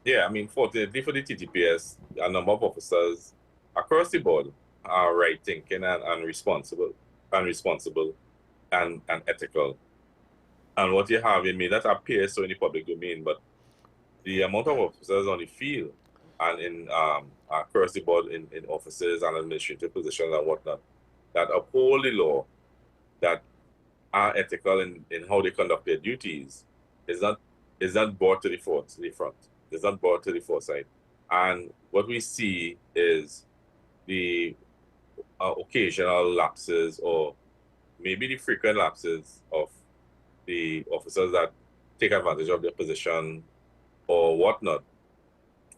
Yeah, I mean, fortunately for the TTPS, a number of officers across the board are right thinking and responsible and ethical. And what you have, it may not appear so in the public domain, but the amount of officers on the field and in across the board in offices and administrative positions and whatnot that uphold the law, that are ethical in how they conduct their duties, is not brought to the front. It's not brought to the foresight. And what we see is the occasional lapses, or maybe the frequent lapses of the officers that take advantage of their position or whatnot,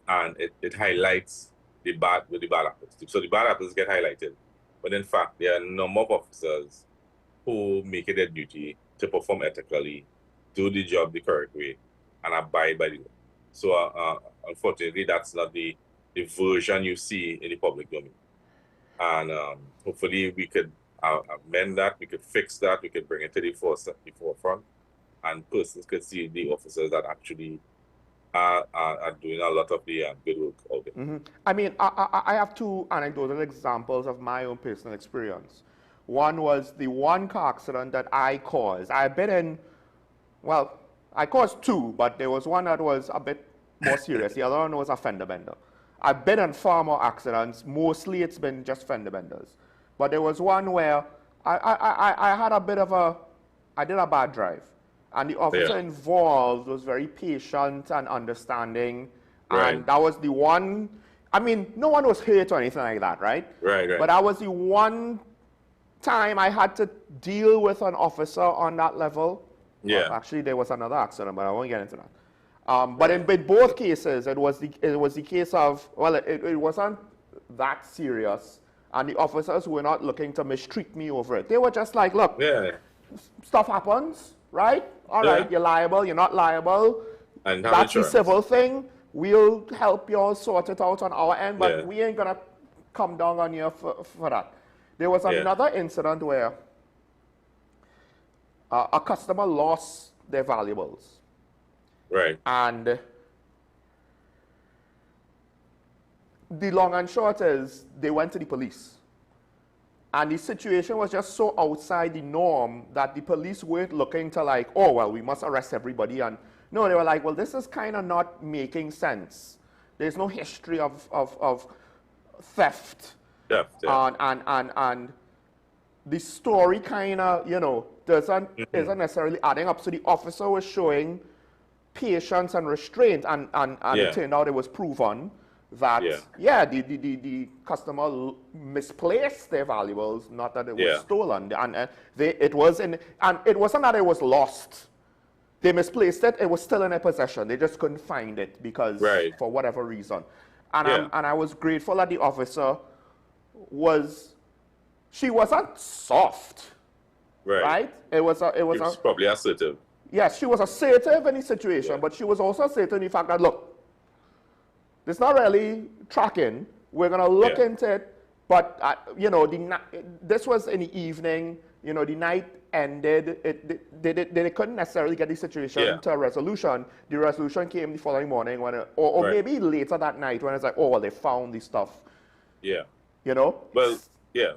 and it highlights the bad apples. So the bad apples get highlighted, but in fact there are a number of officers who make it their duty to perform ethically, do the job the correct way, and abide by the law. So unfortunately, that's not the version you see in the public domain. And hopefully we could amend that, we could fix that, we could bring it to the forefront, and persons could see the officers that actually are doing a lot of the good work out there. Mm-hmm. I mean, I have two anecdotal examples of my own personal experience. One was the one car accident that I caused. I've been in, well, I caused two, but there was one that was a bit more serious. The other one was a fender bender. I've been in far more accidents. Mostly it's been just fender benders. But there was one where I had a bit of I did a bad drive. And the officer involved was very patient and understanding. Right. And that was the one, I mean, no one was hurt or anything like that, right? Right. But that was the one time I had to deal with an officer on that level. Yeah. Well, actually, there was another accident, but I won't get into that. But in both cases, it was the case of, well, it wasn't that serious, and the officers were not looking to mistreat me over it. They were just like, look, stuff happens, right? All right, you're liable, you're not liable. And that's the civil thing. We'll help you all sort it out on our end, but we ain't gonna come down on you for that. There was another incident where a customer lost their valuables. Right. And the long and short is they went to the police. And the situation was just so outside the norm that the police weren't looking to like, oh, well, we must arrest everybody. And no, they were like, well, this is kind of not making sense. There's no history of theft. And the story kind of, isn't necessarily adding up. So the officer was showing patience and restraint, and it turned out it was proven that the customer misplaced their valuables, not that it was stolen, and it wasn't that it was lost. They misplaced it; it was still in their possession. They just couldn't find it because for whatever reason. And I was grateful that the officer she wasn't soft, right? It was probably assertive. Yes, she was assertive in the situation, but she was also assertive in the fact that, look, this is not really tracking. We're going to look into it, but, this was in the evening. The night ended. They couldn't necessarily get the situation to a resolution. The resolution came the following morning, or maybe later that night when it's like, oh, well, they found the stuff. Yeah. Well,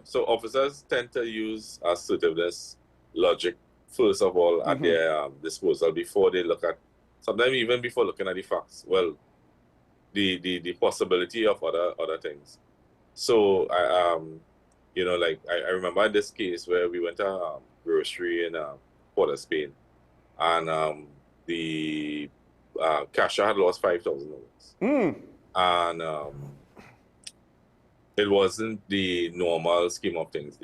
so officers tend to use assertiveness, logic, first of all, at their disposal before they look at, sometimes even before looking at the facts. Well, the possibility of other things. So I remember this case where we went to a grocery in Port of Spain, and the cashier had lost $5,000, and it wasn't the normal scheme of things.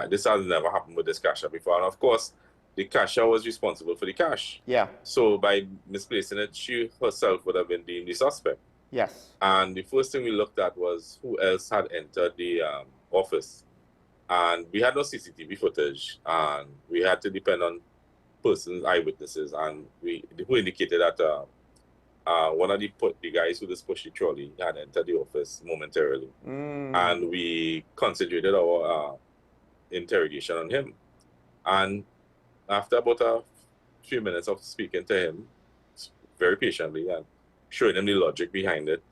This has never happened with this cashier before, and of course, the cashier was responsible for the cash. Yeah. So by misplacing it, she herself would have been deemed the suspect. Yes. And the first thing we looked at was who else had entered the office. And we had no CCTV footage, and we had to depend on persons, eyewitnesses, and who indicated that one of the guys who just pushed the trolley had entered the office momentarily, and we concentrated our interrogation on him. And after about a few minutes of speaking to him very patiently and showing him the logic behind it,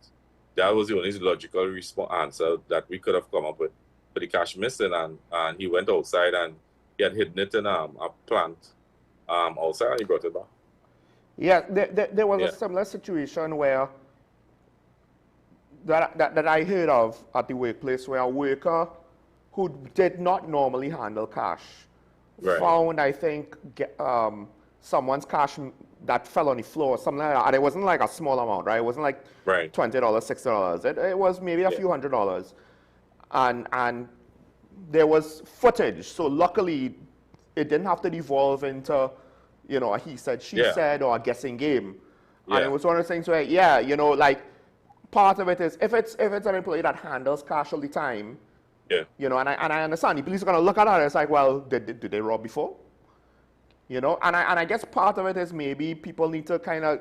that was the only logical answer that we could have come up with for the cash missing. And he went outside and he had hidden it in a plant outside, and he brought it back. Yeah, there was a similar situation where that I heard of at the workplace, where a worker who did not normally handle cash found, I think, someone's cash that fell on the floor, something like that. And it wasn't like a small amount, right? It wasn't like $20, $60. It was maybe a few $100s. And there was footage. So luckily, it didn't have to devolve into, you know, a he said, she said, or a guessing game. And it was one of those things where, you know, like, part of it is, if it's an employee that handles cash all the time, you know, and I understand, the police are going to look at that, it's like, well, did they rob before? You know, and I guess part of it is maybe people need to kind of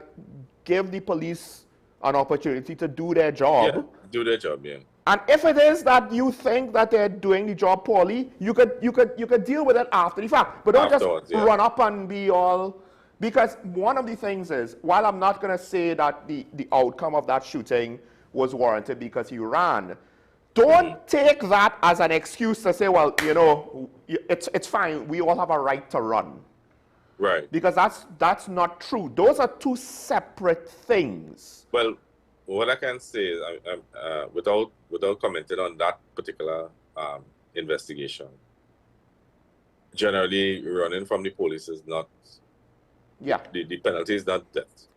give the police an opportunity to do their job. Yeah, do their job, And if it is that you think that they're doing the job poorly, you could deal with it after the fact. But don't just run up and be all, because one of the things is, while I'm not going to say that the outcome of that shooting was warranted because he ran, don't take that as an excuse to say, well, you know, it's fine, we all have a right to run. Right. Because that's not true. Those are two separate things. Well, what I can say is, without commenting on that particular investigation, generally running from the police is not, the penalty is not death.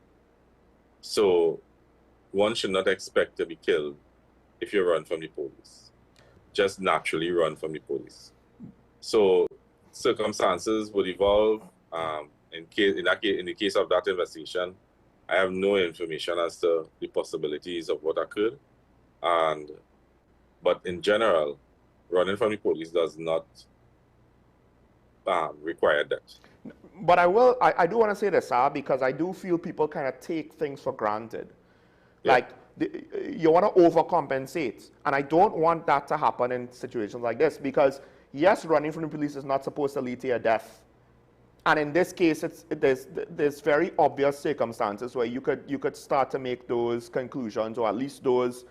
So one should not expect to be killed if you run from the police. Just naturally run from the police. So circumstances would evolve. In the case of that investigation, I have no information as to the possibilities of what occurred, but in general, running from the police does not require that. But I do want to say this, because I do feel people kind of take things for granted. Like, you want to overcompensate, and I don't want that to happen in situations like this, because yes, running from the police is not supposed to lead to your death. And in this case, there's very obvious circumstances where you could start to make those conclusions, or at least those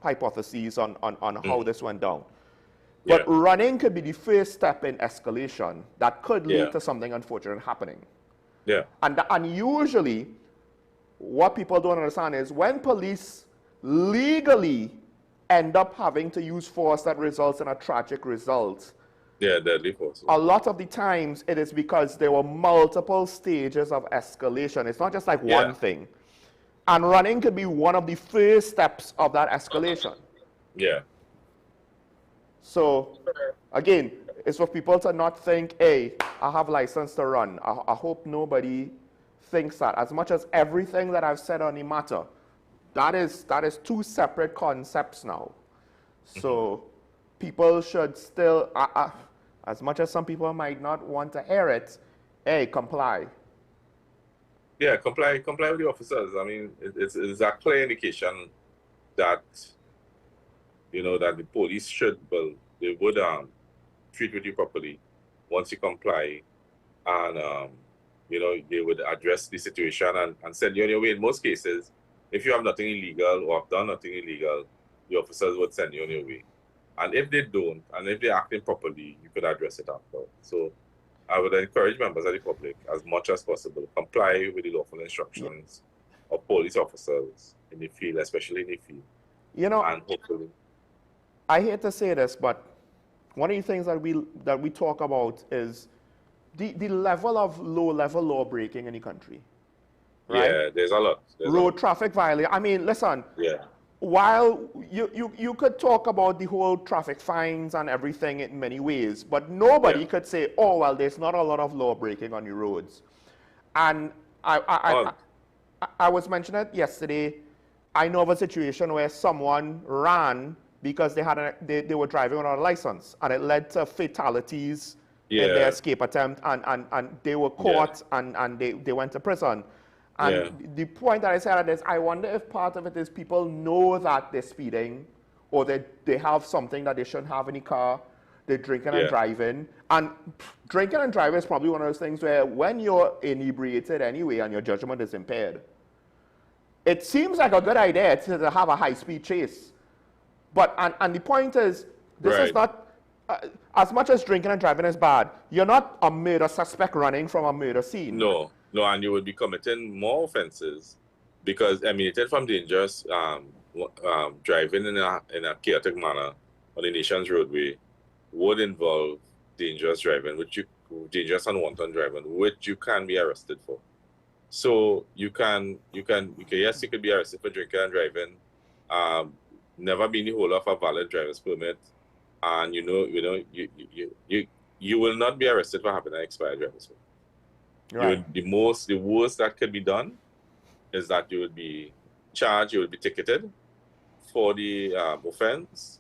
hypotheses on how this went down. But running could be the first step in escalation that could lead to something unfortunate happening. And usually, what people don't understand is when police legally end up having to use force that results in a tragic result, deadly force. a lot of the times it is because there were multiple stages of escalation. It's not just like one thing. And running could be one of the first steps of that escalation. So, again, it's for people to not think, hey, I have license to run. I hope nobody thinks that. As much as everything that I've said on the matter, that is two separate concepts now. So, people should still, as much as some people might not want to hear it, hey, comply. Yeah, comply with the officers. I mean, it's a clear indication that, you know, that the police should, well, they would treat with you properly once you comply, and you know, they would address the situation and send you on your way. In most cases, if you have nothing illegal or have done nothing illegal, the officers would send you on your way. And if they don't, and if they're acting properly, you could address it after. So I would encourage members of the public, as much as possible, comply with the lawful instructions of police officers in the field, especially in the field. You know, and hopefully, I hate to say this, but one of the things that we talk about is the level of low-level law breaking in the country. Right? Yeah, there's a lot. Road traffic violation. I mean, listen. While you could talk about the whole traffic fines and everything in many ways, but nobody could say, oh, well, there's not a lot of law breaking on the roads. And I was mentioning it yesterday. I know of a situation where someone ran because they were driving without a license, and it led to fatalities in their Yeah. escape attempt, and they were caught and they went to prison. And Yeah. the point that I said is, I wonder if part of it is people know that they're speeding, or they have something that they shouldn't have in the car. They're drinking and Yeah. driving. And drinking and driving is probably one of those things where when you're inebriated anyway and your judgment is impaired, it seems like a good idea to have a high-speed chase. But, and the point is, this is Right. not, as much as drinking and driving is bad, you're not a murder suspect running from a murder scene. No, and you would be committing more offenses because emanated from dangerous driving in a chaotic manner on the nation's roadway would involve dangerous driving, dangerous and wanton driving, which you can be arrested for. So you can yes, you could be arrested for drinking and driving, never being the holder of a valid driver's permit, and you will not be arrested for having an expired driver's permit. Right. The worst that could be done is that you would be charged, you would be ticketed for the offense.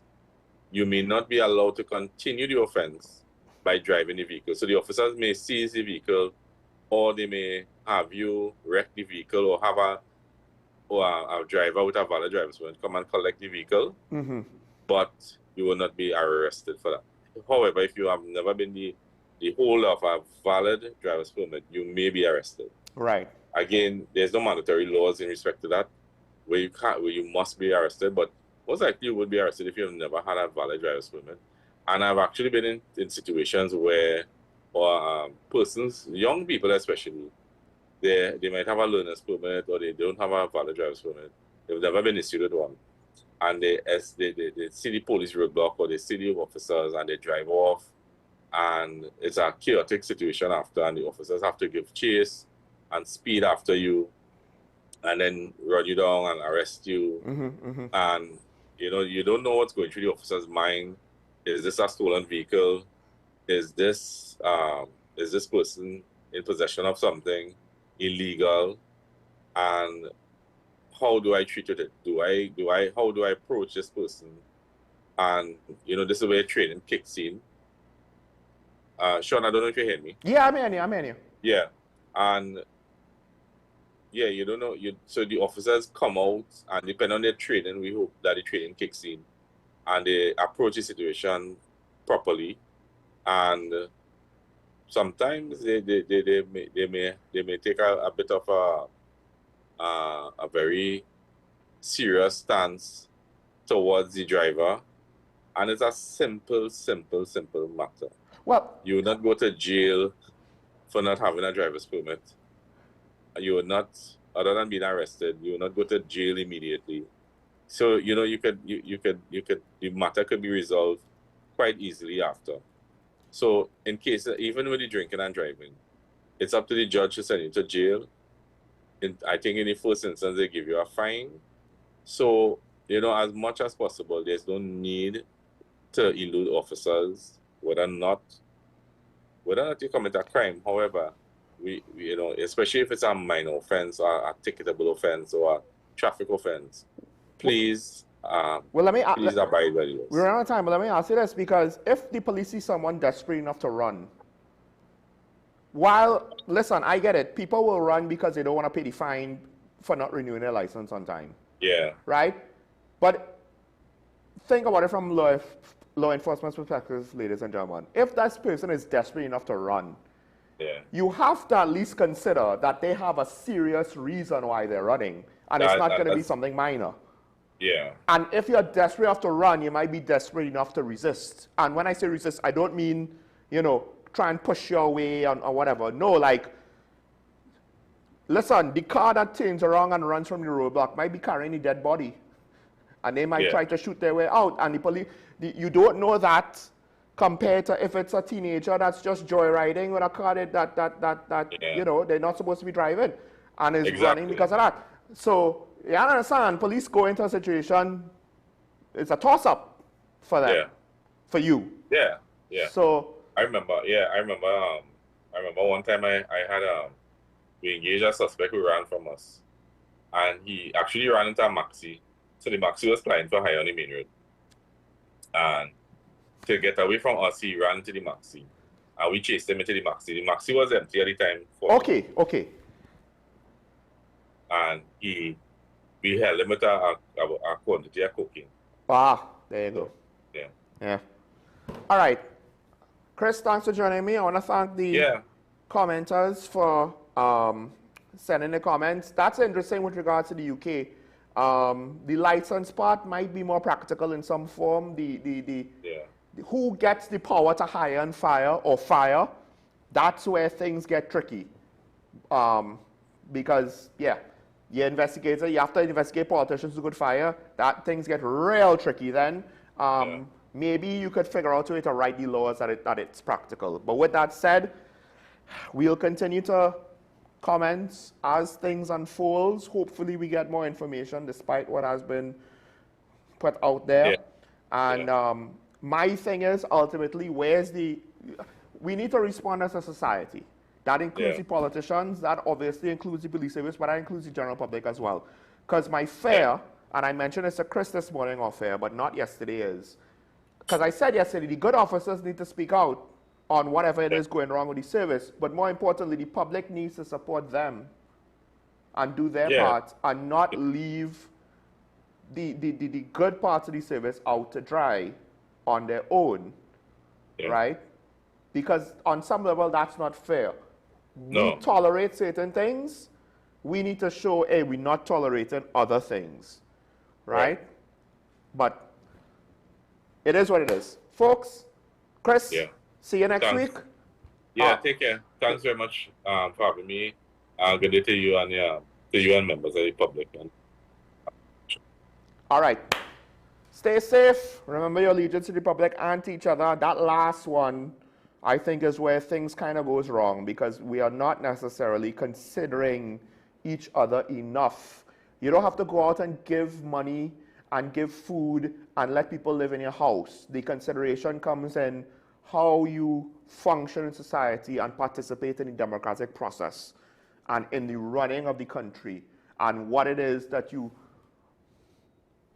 You may not be allowed to continue the offense by driving the vehicle. So the officers may seize the vehicle, or they may have you wreck the vehicle, or have a driver with a valid driver's permit come and collect the vehicle, but you will not be arrested for that. However, if you have never been the holder of a valid driver's permit, you may be arrested. Right. Again, there's no mandatory laws in respect to that where you must be arrested, but most likely you would be arrested if you've never had a valid driver's permit. And I've actually been in situations where persons, young people especially, they might have a learner's permit, or they don't have a valid driver's permit. They've never been issued with one. And they see the police roadblock, or they see the officers, and they drive off. And it's a chaotic situation after, and the officers have to give chase and speed after you, and then run you down and arrest you. And you don't know what's going through the officer's mind. Is this a stolen vehicle? Is this person in possession of something illegal? And how do I treat it? How do I approach this person? And this is where training kicks in. Sean, I don't know if you hear me. Yeah, I'm hearing you. Yeah. And yeah, you don't know. So the officers come out, and depending on their training, we hope that the training kicks in and they approach the situation properly. And sometimes they may take a bit of a very serious stance towards the driver, and it's a simple matter. Well, you would not go to jail for not having a driver's permit. You would not, other than being arrested, you would not go to jail immediately. So the matter could be resolved quite easily after. So in case, even with the drinking and driving, it's up to the judge to send you to jail. I think in the first instance they give you a fine. So as much as possible, there's no need to elude officers, whether or not you commit a crime. However, we especially if it's a minor offense, or a ticketable offense, or a traffic offense, please please abide by the laws. We're out of time, but let me ask you this, because if the police see someone desperate enough to run, listen, I get it, people will run because they don't want to pay the fine for not renewing their license on time. Yeah. Right? But think about it from law enforcement's perspective, ladies and gentlemen. If that person is desperate enough to run, you have to at least consider that they have a serious reason why they're running, and it's not going to be something minor. Yeah. And if you're desperate enough to run, you might be desperate enough to resist. And when I say resist, I don't mean, try and push your way or whatever. No, listen, the car that turns around and runs from the roadblock might be carrying a dead body. And they might try to shoot their way out. And the police, you don't know that compared to if it's a teenager that's just joyriding with a car that they're not supposed to be driving and is running because of that. So, you understand, police go into a situation, it's a toss-up for them, for you. Yeah, yeah. So I remember one time I had we engaged a suspect who ran from us, and he actually ran into a maxi. So the maxi was flying for high on the main road, and to get away from us, he ran to the maxi, and we chased him into the Maxi. The Maxi was empty at the time. Okay. And we held him with a quantity of cocaine. Ah, there you go. Yeah. All right. Chris, thanks for joining me. I want to thank the commenters for sending the comments. That's interesting with regards to the UK. The license part might be more practical in some form. Who gets the power to hire and fire or fire? That's where things get tricky. Because you investigator, you have to investigate politicians who could fire. That things get real tricky then. Maybe you could figure out a way to write the laws that it's practical. But with that said, we'll continue to comment as things unfolds. Hopefully we get more information despite what has been put out there. And my thing is ultimately, we need to respond as a society. That includes the politicians, that obviously includes the police service, but that includes the general public as well. Because my fear, and I mentioned this to Chris this morning off air, but not yesterday, is, because I said yesterday, the good officers need to speak out on whatever it is going wrong with the service, but more importantly, the public needs to support them and do their part and not leave the good parts of the service out to dry on their own, right? Because on some level, that's not fair. We tolerate certain things. We need to show, hey, we're not tolerating other things, right? But it is what it is. Folks, Chris, see you next week. Take care. Thanks very much for having me. Good day to you and members of the public. All right. Stay safe. Remember your allegiance to the public and to each other. That last one, I think, is where things kind of goes wrong, because we are not necessarily considering each other enough. You don't have to go out and give money and give food and let people live in your house. The consideration comes in how you function in society and participate in the democratic process and in the running of the country, and what it is that you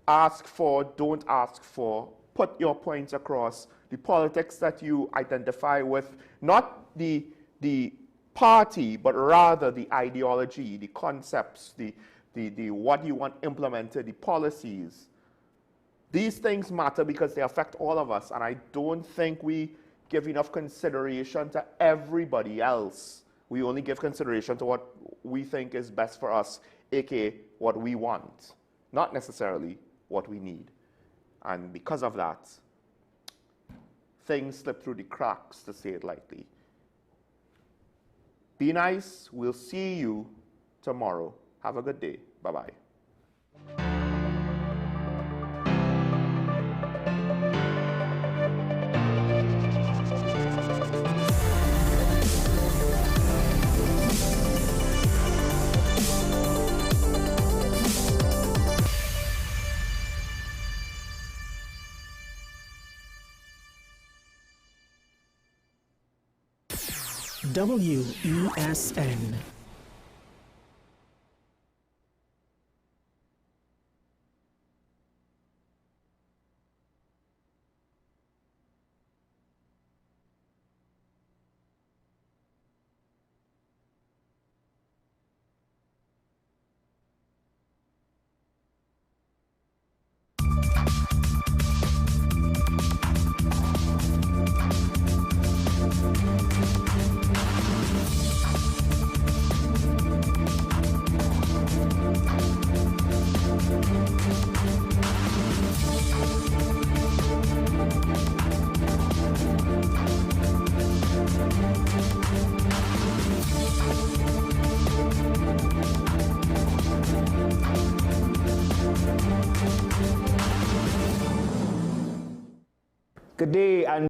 ask for, don't ask for, put your points across, the politics that you identify with, not the party, but rather the ideology, the concepts, the what you want implemented, the policies. These things matter because they affect all of us, and I don't think we give enough consideration to everybody else. We only give consideration to what we think is best for us, aka what we want, not necessarily what we need. And because of that, things slip through the cracks, to say it lightly. Be nice. We'll see you tomorrow. Have a good day. Bye-bye. WESN. Good day and